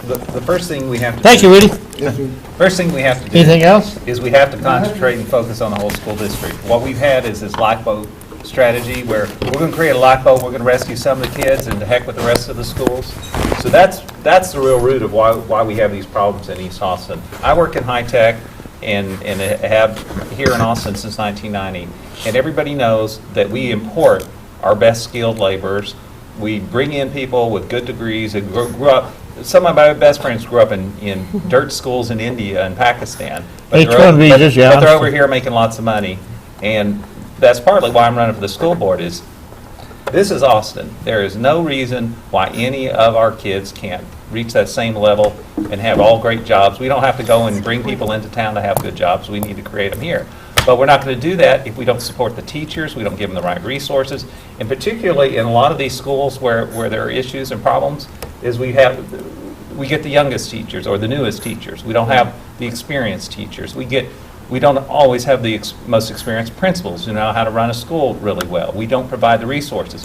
the first thing we have to Thank do you, Rudy. Yes, sir. First thing we have to do Anything else? is we have to concentrate and focus on the whole school district. What we've had is this lifeboat strategy where we're going to create a lifeboat, we're going to rescue some of the kids, and to heck with the rest of the schools. So that's the real root of why we have these problems in East Austin. I work in high tech and have here in Austin since 1990, and everybody knows that we import our best skilled laborers. We bring in people with good degrees and grew up. Some of my best friends grew up in dirt schools in India and Pakistan. But H-1 visas, yeah. But they're over here making lots of money. And that's partly why I'm running for the school board is, this is Austin. There is no reason why any of our kids can't reach that same level and have all great jobs. We don't have to go and bring people into town to have good jobs. We need to create them here. But we're not going to do that if we don't support the teachers, we don't give them the right resources, and particularly in a lot of these schools where there are issues and problems, is we get the youngest teachers or the newest teachers. We don't have the experienced teachers. We don't always have the most experienced principals who know how to run a school really well. We don't provide the resources.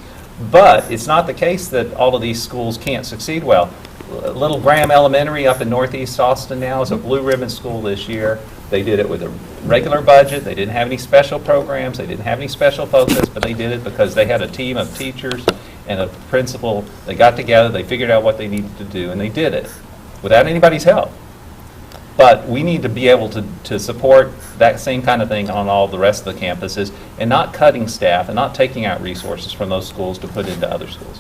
But it's not the case that all of these schools can't succeed well. Little Graham Elementary up in Northeast Austin now is a blue ribbon school this year. They did it with a regular budget. They didn't have any special programs. They didn't have any special focus, but they did it because they had a team of teachers and a principal. They got together, they figured out what they needed to do, and they did it without anybody's help. But we need to be able to support that same kind of thing on all the rest of the campuses and not cutting staff and not taking out resources from those schools to put into other schools.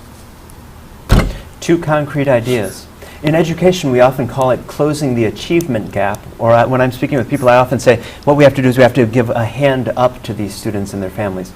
Two concrete ideas. In education, we often call it closing the achievement gap, or when I'm speaking with people, I often say what we have to do is we have to give a hand up to these students and their families.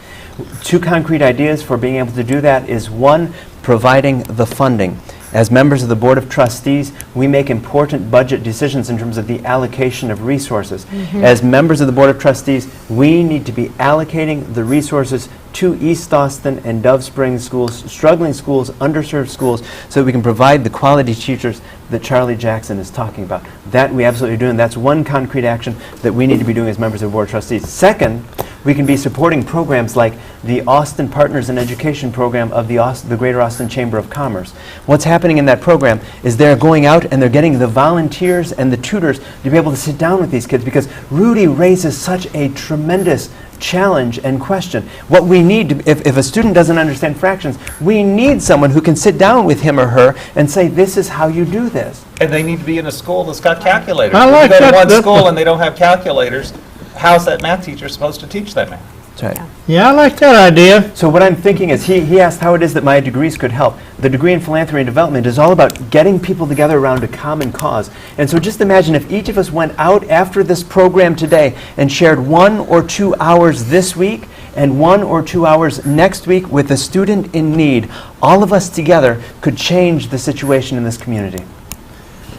Two concrete ideas for being able to do that is, one, providing the funding. As members of the Board of Trustees, we make important budget decisions in terms of the allocation of resources. As members of the Board of Trustees, we need to be allocating the resources to East Austin and Dove Springs schools, struggling schools, underserved schools, so that we can provide the quality teachers that Charlie Jackson is talking about. That we absolutely do, and that's one concrete action that we need to be doing as members of the Board of Trustees. Second, we can be supporting programs like the Austin Partners in Education program of the Greater Austin Chamber of Commerce. What's happening in that program is they're going out and they're getting the volunteers and the tutors to be able to sit down with these kids, because Rudy raises such a tremendous challenge and question. What we need, if a student doesn't understand fractions, we need someone who can sit down with him or her and say, this is how you do this. And they need to be in a school that's got calculators. I like If you go to that. one school and they don't have calculators, how's that math teacher supposed to teach that math? That's right. Yeah, I like that idea. So what I'm thinking is, he asked how it is that my degrees could help. The degree in philanthropy and development is all about getting people together around a common cause. And so just imagine if each of us went out after this program today and shared 1 or 2 hours this week and 1 or 2 hours next week with a student in need. All of us together could change the situation in this community.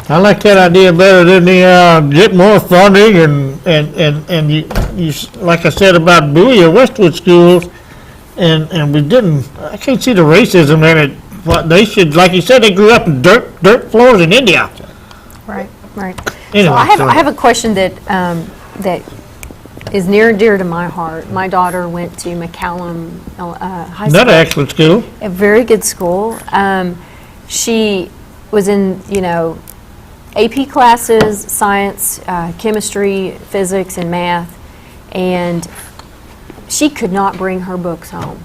I like that idea better than the get more funding and you like I said about Bowie or Westwood schools, and we didn't. I can't see the racism in it. What they should, like you said, they grew up in dirt floors in India. Right, right. Anyway, So I sorry. have a question that that is near and dear to my heart. My daughter went to McCallum High School. Another excellent school. A very good school. She was in, AP classes, science, chemistry, physics, and math, and she could not bring her books home.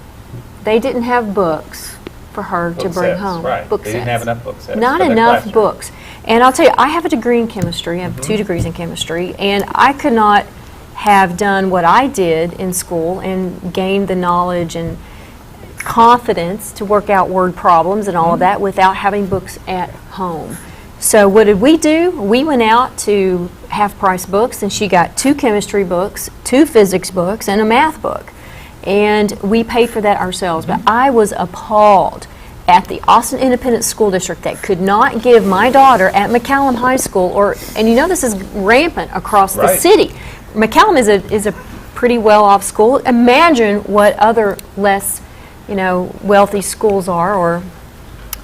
They didn't have books for her to Book bring sets, home. right. Book They didn't sets. have enough book sets Not for their enough classroom. books. And I'll tell you, I have a degree in chemistry. I have 2 degrees in chemistry, and I could not have done what I did in school and gained the knowledge and confidence to work out word problems and all of that without having books at home. So what did we do? We went out to half-price books, and she got 2 chemistry books, 2 physics books, and a math book. And we paid for that ourselves. But I was appalled at the Austin Independent School District that could not give my daughter at McCallum High School, and this is rampant across the Right. city. McCallum is a pretty well-off school. Imagine what other less, wealthy schools are, or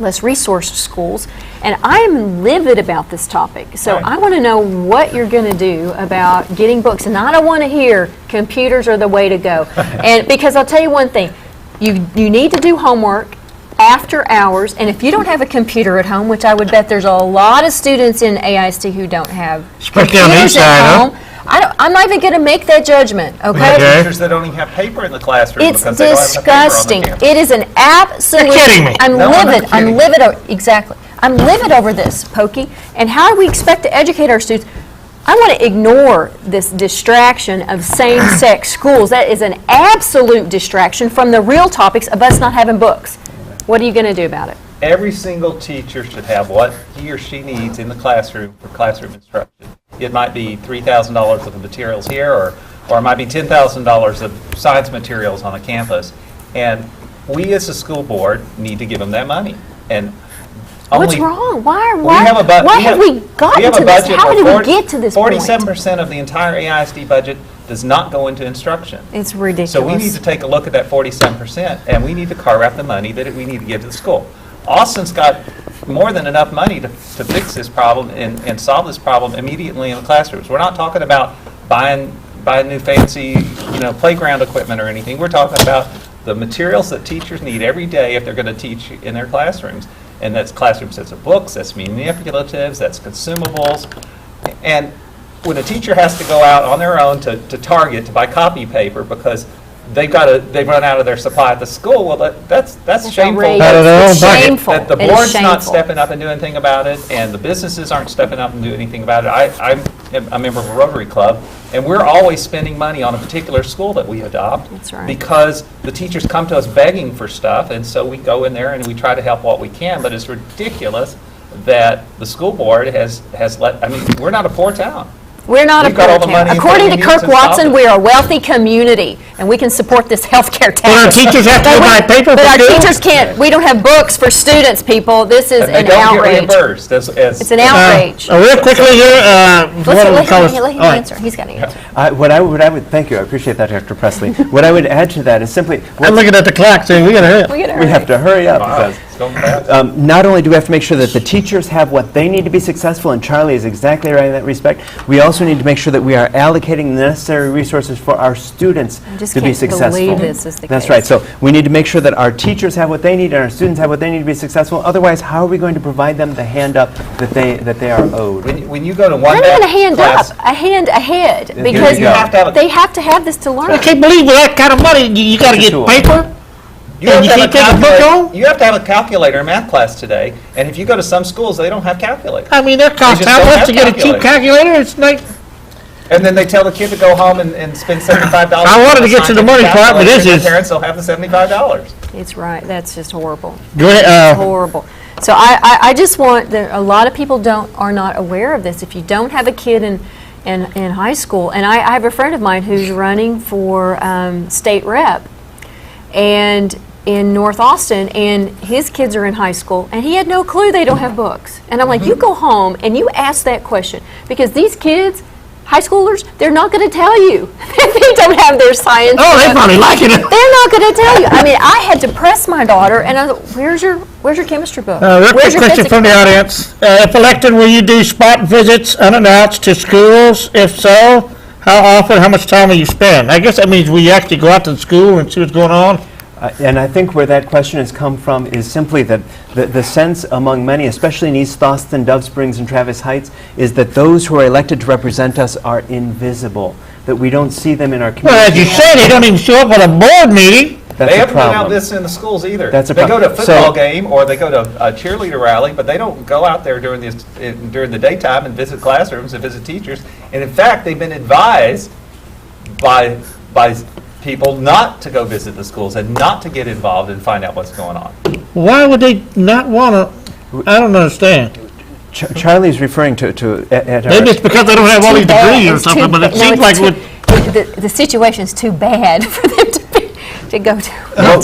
less resourced schools. And I am livid about this topic. So Right. I want to know what you're going to do about getting books. And I don't want to hear computers are the way to go. And because I'll tell you one thing, you need to do homework. after hours, and if you don't have a computer at home, which I would bet there's a lot of students in AISD who don't have Especially on the computers east side, at huh? home, I'm not even going to make that judgment, okay? Okay. Teachers that don't even have paper in the classroom It's because they don't have enough paper on the disgusting. campus. It is an absolute. You're kidding me. I'm No, I'm not livid. I'm kidding. livid. Exactly. I'm livid over this, Pokey. And how do we expect to educate our students? I want to ignore this distraction of same-sex schools. That is an absolute distraction from the real topics of us not having books. What are you going to do about it? Every single teacher should have what he or she needs in the classroom for classroom instruction. It might be $3,000 of the materials here, or it might be $10,000 of science materials on a campus. And we as a school board need to give them that money. And What's only- wrong? Why We have a bu- why we have we gotten have a to this? budget How of did we 40 get to this point? 47% of the entire AISD budget does not go into instruction. It's ridiculous. So we need to take a look at that 47%, and we need to carve out the money that we need to give to the school. Austin's got more than enough money to fix this problem and solve this problem immediately in the classrooms. We're not talking about buying new fancy, playground equipment or anything. We're talking about the materials that teachers need every day if they're going to teach in their classrooms. And that's classroom sets of books, that's manipulatives, that's consumables. And when a teacher has to go out on their own to Target to buy copy paper because they've run out of their supply at the school, well, that's shameful. outrageous. Out of their own It's bucket. shameful. That the It is board's not shameful. stepping up and doing anything about it, and the businesses aren't stepping up and doing anything about it. I'm a member of a Rotary Club, and we're always spending money on a particular school that we adopt. That's right. Because the teachers come to us begging for stuff, and so we go in there and we try to help what we can, but it's ridiculous that the school board has we're not a poor town. We're not a We've got all the poor town. money According that to we need Kirk to solve Watson, it. we are a wealthy community, and we can support this healthcare tax. Well, our teachers have to go buy paper But for our students? teachers can't. We don't have books for students, people. This is And they an don't get outrage. reimbursed as. It's an outrage. Real quickly here, Let's what do we call let this? him All right. answer. He's got to answer. What I would, thank you, I appreciate that, Dr. Presley. What I would add to that is simply, I'm looking at the clock saying we gotta hurry up. We gotta we have hurry. to hurry up Wow, because it's going fast. not only do we have to make sure that the teachers have what they need to be successful, and Charlie is exactly right in that respect, we also need to make sure that we are allocating the necessary resources for our students I just to be can't successful. believe this is the That's case. right. So we need to make sure that our teachers have what they need and our students have what they need to be successful. Otherwise, how are we going to provide them the hand up that they are owed? When you go to one Not even a math hand class, up, a hand ahead, you because go. they have to have this to learn. I can't believe with that kind of money, you gotta It's a get tool. paper? You And have you to have can't a take a book calculator. home? You have to have a calculator in math class today, and if you go to some schools, they don't have calculators. I mean, that costs just how don't much have to get a cheap calculator? It's like, And then they tell the kid to go home and spend $75. I wanted to get to the money part, but this is- Parents will have the $75. It's right. That's just horrible. go ahead, Horrible. So I just want, a lot of people are not aware of this. If you don't have a kid in high school, and I have a friend of mine who's running for state rep, and in North Austin, and his kids are in high school, and he had no clue they don't have books. And I'm like, you go home and you ask that question, because these kids, high schoolers, they're not going to tell you they don't have their science. oh, they book. probably liking it. They're not going to tell you. I mean, I had to press my daughter, and I thought, where's your chemistry book? Real quick Where's your question physics from the book?" audience. If elected, will you do spot visits unannounced to schools? If so, how often, how much time will you spend? I guess that means will you actually go out to the school and see what's going on? And I think where that question has come from is simply that the sense among many, especially in East Austin, Dove Springs, and Travis Heights, is that those who are elected to represent us are invisible, that we don't see them in our community. Well, as you say, they don't even show up at a board meeting. That's They a haven't been out problem. this in the schools either. That's a They go to a problem. football So- game or they go to a cheerleader rally, but they don't go out there during the daytime and visit classrooms and visit teachers. And in fact, they've been advised by people not to go visit the schools and not to get involved and find out what's going on. Why would they not want to? I don't understand. Charlie's referring to at our- Maybe it's because they don't have all Too these bad. degrees or It's too something, but ba- it no, seems it's like too- the situation's too bad for them to go to.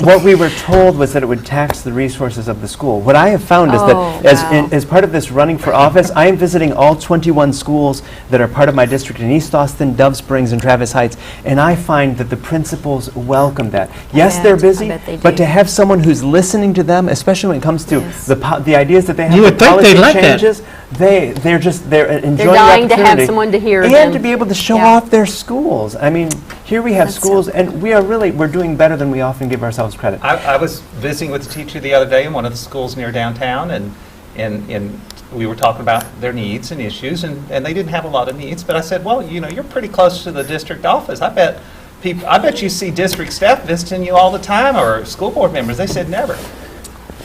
What we were told was that it would tax the resources of the school. What I have found is Oh, that wow. as part of this running for office, I am visiting all 21 schools that are part of my district in East Austin, Dove Springs, and Travis Heights, and I find that the principals welcome that. Yes, they're bet. I busy, bet they but do. to have someone who's listening to them, especially when it comes to Yes. the ideas that they have, You the would think policy they'd like that. changes, they're enjoying the dying to have opportunity someone to hear and them. to be able to show Yeah. off their schools. I mean, here we have That's schools, so and we're doing better than we often give ourselves credit. I was visiting with a teacher the other day in one of the schools near downtown, and we were talking about their needs and issues, and they didn't have a lot of needs. But I said, well, you're pretty close to the district office. I bet you see district staff visiting you all the time, or school board members. They said never.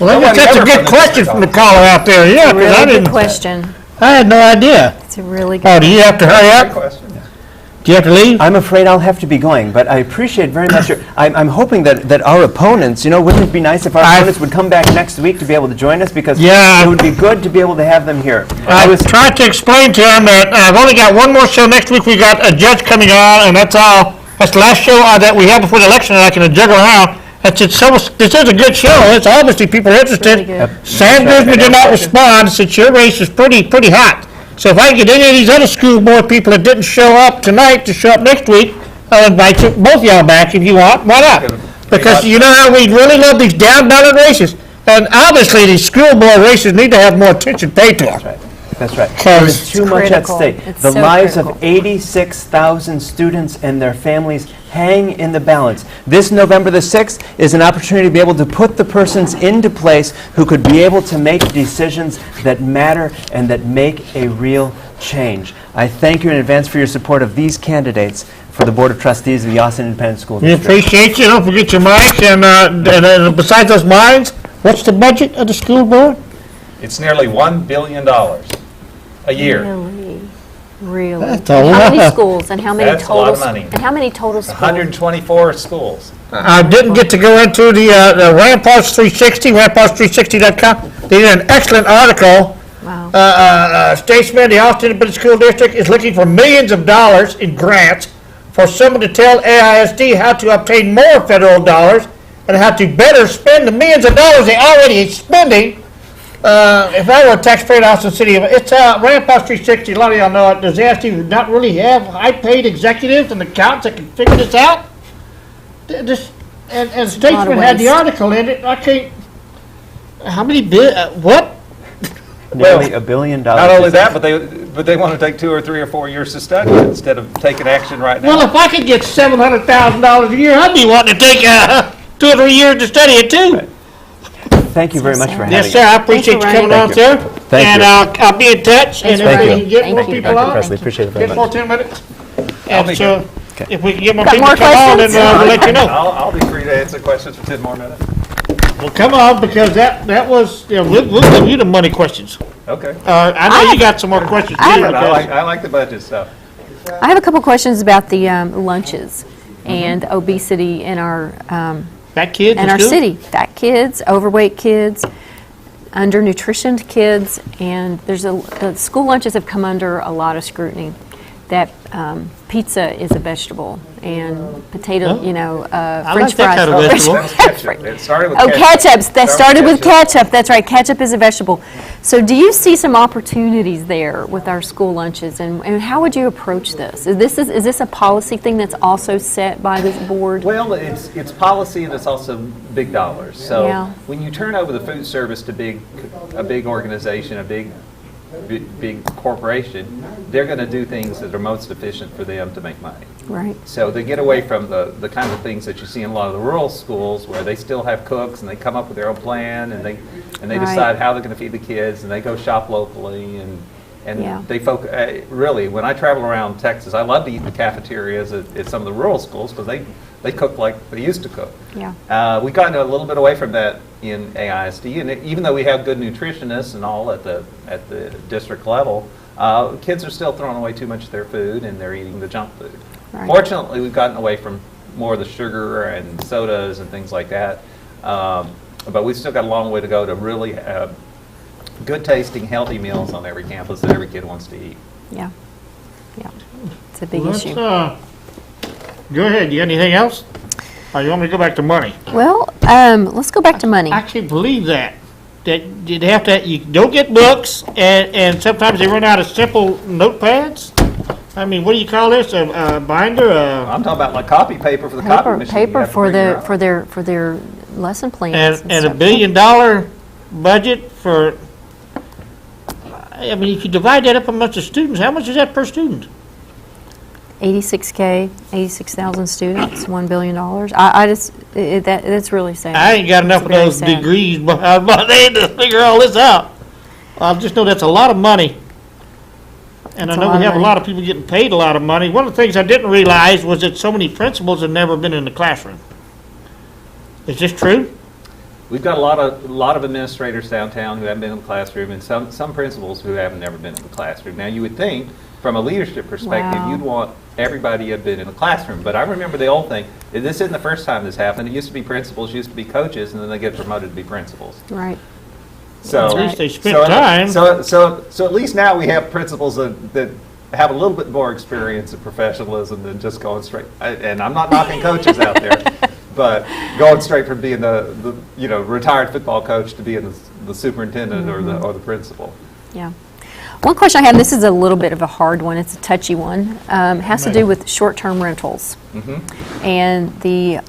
Well, I guess Nobody that's a ever good from the question district from the office. caller out there, yeah, because I Really good didn't, question. I had no idea. It's a really Oh, good. do you have to hurry Great up? question. Do you have to leave? I'm afraid I'll have to be going, but I appreciate very much I'm hoping that our opponents, wouldn't it be nice if our opponents would come back next week to be able to join us? Because Yeah. it would be good to be able to have them here. I was trying to explain to him that I've only got one more show next week. We got a judge coming on, and that's all. That's the last show that we have before the election, and I can juggle around. This is a good show. It's obviously people are interested. Really good. Sam Grisman did not respond, since your race is pretty hot. So if I can get any of these other school board people that didn't show up tonight to show up next week, I'll invite you, both y'all back if you want. Why not? Because you know how we really love these down ballot races. And obviously, these school board races need to have more attention paid to them. That's right. Because There's too much at critical. stake. It's The so lives of critical. 86,000 students and their families hang in the balance. This November the 6th is an opportunity to be able to put the persons into place who could be able to make decisions that matter and that make a real change. I thank you in advance for your support of these candidates for the Board of Trustees of the Austin Independent School we District. appreciate you. Don't forget your mics. And besides those mics, what's the budget of the school board? It's nearly $1 billion a year. Really? That's a How many lot. schools and how many That's a total? lot of money. And how many total schools? 124 schools. I didn't get to go into the Ramparts 360, ramparts360.com. They did an excellent article. Wow. Statesman, the Austin Independent School District, is looking for millions of dollars in grants for someone to tell AISD how to obtain more federal dollars and how to better spend the millions of dollars they already are spending. If I were a taxpayer in Austin City, it's Ramparts 360. A lot of y'all know it. Does AISD not really have high-paid executives and accountants that can figure this out? And Statesman had the waste. article in it. I can't. How many what? Nearly $1 billion. Not only that, but they want to take 2 or 3 or 4 years to study it instead of taking action right now. Well, if I could get $700,000 a year, I'd be wanting to take 2 or 3 years to study it too. Thank you very much for having Yes, me. sir. I appreciate you Thank you, coming on, Ryan. sir. Thank And you. I'll be in touch. And Thanks, if Ryan. we can get Thank more you. people Dr. on, Presley, appreciate it very get much. 14 minutes. I'll And be so, here. if we can get more Got people more to come on, then questions? we'll let you know. I'll be free to answer questions for 10 more minutes. Well, come on, because that was, we'll give you the money questions. Okay. I know you got some more questions too. I because- like the budget stuff. I have a couple questions about the lunches and obesity in our Got kids in our school? city. Fat kids, overweight kids, undernutritioned kids, and the school lunches have come under a lot of scrutiny. That pizza is a vegetable, and potato, I French like that fries. kind of are- vegetable. That was ketchup. It started with Oh, ketchup. ketchup. That started with ketchup. ketchup. That's right. Ketchup is a vegetable. So do you see some opportunities there with our school lunches, and how would you approach this? Is this a policy thing that's also set by this board? Well, it's policy and it's also big dollars. So Yeah. when you turn over the food service to a big organization, a big corporation, they're going to do things that are most efficient for them to make money. Right. So they get away from the kind of things that you see in a lot of the rural schools where they still have cooks and they come up with their own plan and they Right. decide how they're going to feed the kids and they go shop locally and Yeah. they focus. Really, when I travel around Texas, I love to eat in the cafeterias at some of the rural schools because they cook like they used to cook. Yeah. We've gotten a little bit away from that in AISD, and even though we have good nutritionists and all at the district level, kids are still throwing away too much of their food and they're eating the junk food. Right. Fortunately, we've gotten away from more of the sugar and sodas and things like that, but we've still got a long way to go to really have good tasting, healthy meals on every campus that every kid wants to eat. Yeah. Yeah. It's a big Let's, issue. go ahead. You got anything else? Or you want me to go back to money? Well, let's go back to money. I can't believe that you'd have to, you don't get books, and sometimes they run out of simple notepads. I mean, what do you call this? A binder? I'm talking about like copy paper for the copy machine. You Paper have to for bring your the own. for their lesson plans And a stuff. $1 billion budget for, I mean, if you divide that up amongst the students, how much is that per student? 86K, 86,000 students, $1 billion. I just, that's really sad. I ain't got enough It's of very those sad. degrees behind my name to figure all this out. I just know that's a lot of money. And I That's a know lot we of have a money. lot of people getting paid a lot of money. One of the things I didn't realize was that so many principals have never been in the classroom. Is this true? We've got a lot of administrators downtown who haven't been in the classroom, and some principals who haven't never been in the classroom. Now, you would think, from a leadership perspective, Wow. you'd want everybody to have been in the classroom. But I remember the old thing. This isn't the first time this happened. It used to be principals, used to be coaches, and then they get promoted to be principals. Right. So At least they spent so- time. So at least now we have principals that have a little bit more experience and professionalism than just going straight. And I'm not knocking coaches out there, but going straight from being the retired football coach to being the superintendent or the principal. Yeah. One question I have, this is a little bit of a hard one, it's a touchy one, has to do with short-term rentals. And the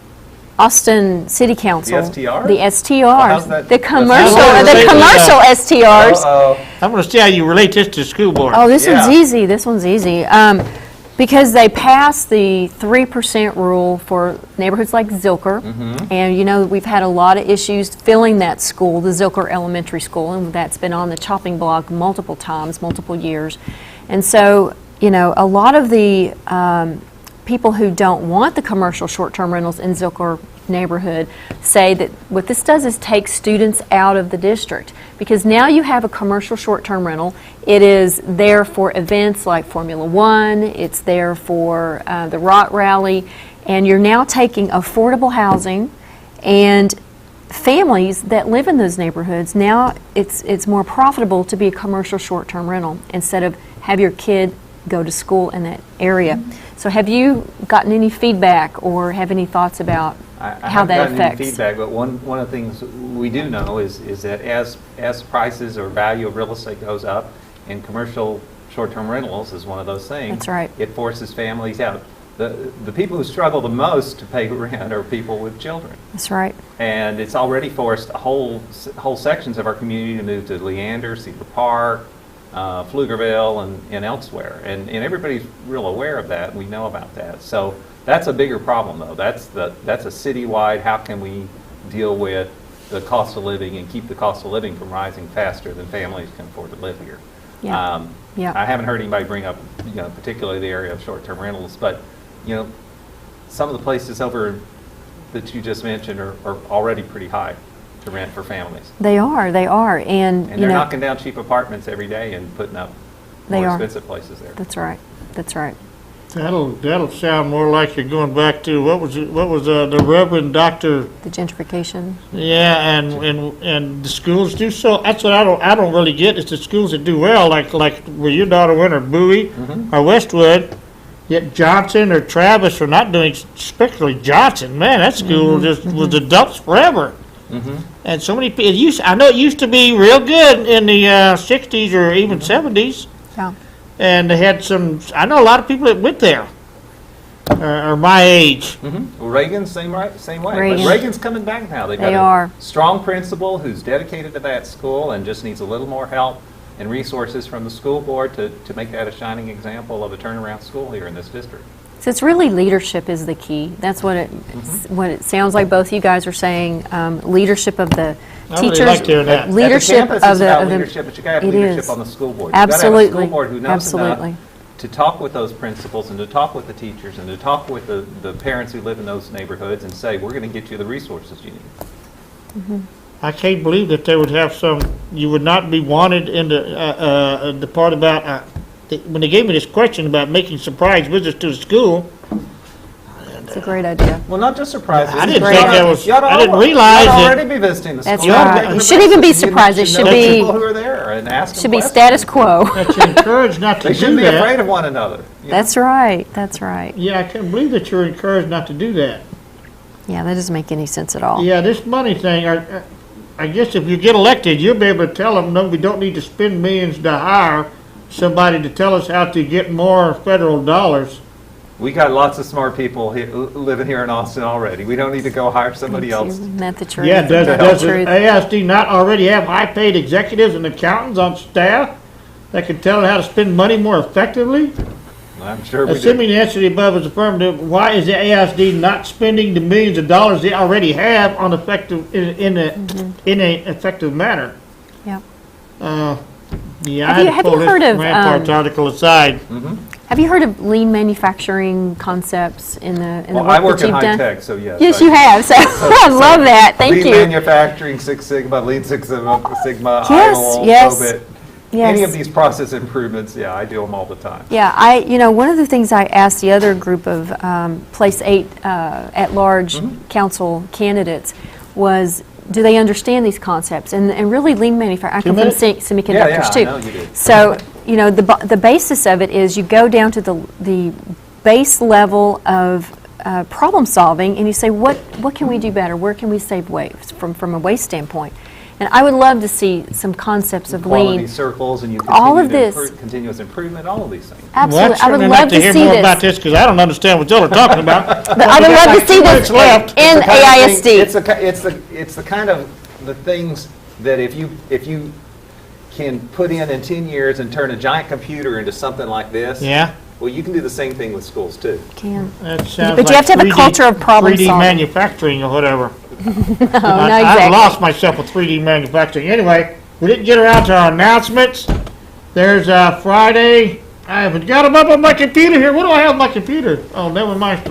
Austin City Council. STRs? The how's STRs, that- the that's commercial, how the they- commercial STRs. Uh-oh. I'm gonna see how you relate this to the school board. Oh, this one's Yeah. easy, this one's easy. Because they passed the 3% rule for neighborhoods like Zilker. And you know, we've had a lot of issues filling that school, the Zilker Elementary School, and that's been on the chopping block multiple times, multiple years. And so, you know, a lot of the people who don't want the commercial short-term rentals in Zilker neighborhood say that what this does is take students out of the district, because now you have a commercial short-term rental. It is there for events like Formula One, it's there for the Rock Rally, and you're now taking affordable housing and families that live in those neighborhoods. Now it's more profitable to be a commercial short-term rental instead of have your kid go to school in that area. So have you gotten any feedback or have any thoughts about I how haven't that gotten affects? any feedback, but one of the things we do know is that as prices or value of real estate goes up, and commercial short-term rentals is one of those things. That's right. It forces families out. The people who struggle the most to pay rent are people with children. That's right. And it's already forced whole sections of our community to move to Leander, Cedar Park, Pflugerville, and elsewhere. And everybody's real aware of that. We know about that. So that's a bigger problem, though. That's a citywide. How can we deal with the cost of living and keep the cost of living from rising faster than families can afford to live here? Yeah. Yeah. I haven't heard anybody bring up, particularly the area of short-term rentals, but some of the places over that you just mentioned are already pretty high to rent for families. They are, and And you they're know, knocking down cheap apartments every day and putting up They more are. expensive places there. that's right. That's right. That'll sound more like you're going back to, what was the Reverend Dr. The gentrification. Yeah, and the schools do so. That's what I don't really get is the schools that do well, like where your daughter went, or Bowie, or Westwood. Yet Johnson or Travis are not doing, especially Johnson. Man, that school just was the dumps forever. And so many people. I know it used to be real good in the '60s or even '70s. Yeah. And they had some. I know a lot of people that went there, are my age. Well, Reagan's same way. Reagan. But Reagan's coming back now. They've got They a are. strong principal who's dedicated to that school and just needs a little more help and resources from the school board to make that a shining example of a turnaround school here in this district. So it's really leadership is the key. That's what it sounds like both you guys are saying. Leadership of the I really teachers. liked hearing that. Leadership At the campus, of it's the. about of the- leadership, but you got to have it leadership is. on the school board. You got to have a Absolutely. school board who knows Absolutely. enough to talk with those principals and to talk with the teachers and to talk with the parents who live in those neighborhoods and say, we're going to get you the resources you need. I can't believe that they would have some. You would not be wanted in the part about when they gave me this question about making surprise visits to the school. It's a great idea. Well, not just surprises. I didn't think that was- You ought to I didn't al- realize you ought to that- already be visiting the school. That's You ought to right. get It the shouldn't even be message. You surprised. It need to should know be- people who are there and ask them Should be questions. status quo. That you're encouraged not to They do shouldn't be that. afraid of one another. You know? That's right. That's right. Yeah, I can't believe that you're encouraged not to do that. Yeah, that doesn't make any sense at all. Yeah, this money thing, I guess if you get elected, you'll be able to tell them, no, we don't need to spend millions to hire somebody to tell us how to get more federal dollars. We got lots of smart people living here in Austin already. We don't need to go hire somebody else. Isn't that the truth? Yeah, does That's the the truth. ASD not already have high-paid executives and accountants on staff that can tell them how to spend money more effectively? I'm sure we do. Assuming the answer to the above is affirmative, why is the AISD not spending the millions of dollars they already have on effective, in an effective manner? Yep. Yeah, Have I you- had to have pull you this heard of, Ramparts article aside. Have you heard of lean manufacturing concepts in the Well, work I work that in you've high done? tech, so yes. Yes, you have. So I love that. Thank Lean you. manufacturing, Six Sigma, Lean Six Sigma, Yes, IOL, yes, COBIT. yes. Any of these process improvements, yeah, I do them all the time. Yeah, one of the things I asked the other group of Place 8 at-large Mm-hmm. council candidates was, do they understand these concepts? And really lean manufacturing, I come from minutes? semiconductors too. I know you do. So, the basis of it is you go down to the base level of problem solving and you say, what can we do better? Where can we save waste from a waste standpoint? And I would love to see some concepts of Quality lean. circles, and you All continue of to this. improve, continuous improvement, all of these things. Absolutely, I would Well, I'd love certainly to like to see hear more about this. this, because I don't understand what y'all are talking about. But I would love to see this left. in The kind of thing- AISD. It's the kind of the things that if you can put in 10 years and turn a giant computer into something like this. Yeah, Well, you can do the same thing with schools too. Can. that sounds But you have to have a 3D culture of problem 3D solving. manufacturing or whatever. No, not I've exactly. lost myself with 3D manufacturing. Anyway, we didn't get around to our announcements. There's Friday. I haven't got them up on my computer here. What do I have on my computer? Oh, never mind.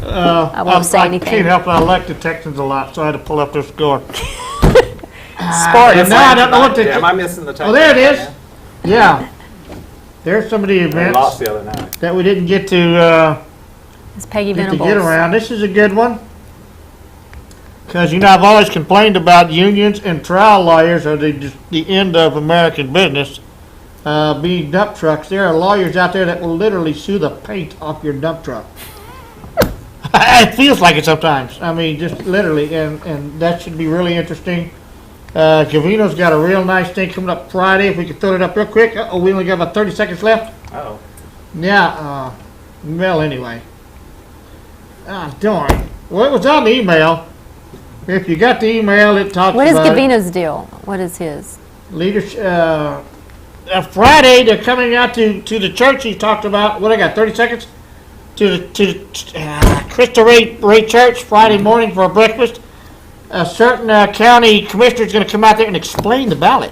I won't say I anything. can't help it. I like the Texans a lot, so I had to pull up their score. Sports. No, I don't know what the. Am I missing the time? Oh, there it is. Yeah. There's some of the I lost events the other night. that we didn't get to It's Peggy get Venables. around. This is a good one. Because, I've always complained about unions and trial lawyers are the end of American business. Being dump trucks, there are lawyers out there that will literally sue the paint off your dump truck. It feels like it sometimes. I mean, just literally, and that should be really interesting. Covino's got a real nice thing coming up Friday. If we could throw it up real quick. Uh-oh, we only got about 30 seconds left. Oh. Yeah, well, anyway. Ah, darn. Well, it was on the email. If you got the email, it talks What is about Gavino's deal? What is his? leadership. Friday, they're coming out to the church he talked about. What I got, 30 seconds? To the Cristo Rey Church Friday morning for a breakfast. A certain county commissioner is going to come out there and explain the ballot.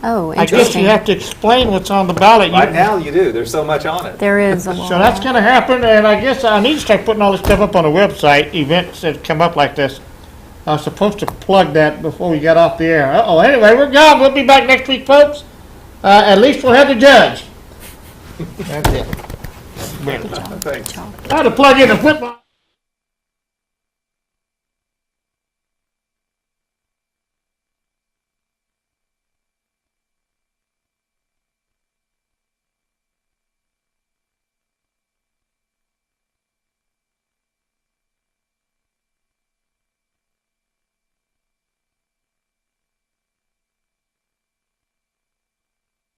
Oh, I guess interesting. you have to explain what's on the ballot. Right now you do. There's so much on it. There is a lot. So that's going to happen, and I guess I need to start putting all this stuff up on the website, events that come up like this. I was supposed to plug that before we got off the air. Uh-oh, anyway, we're gone. We'll be back next week, folks. At least we'll have the judge. That's it. Thanks. I had to plug in the football.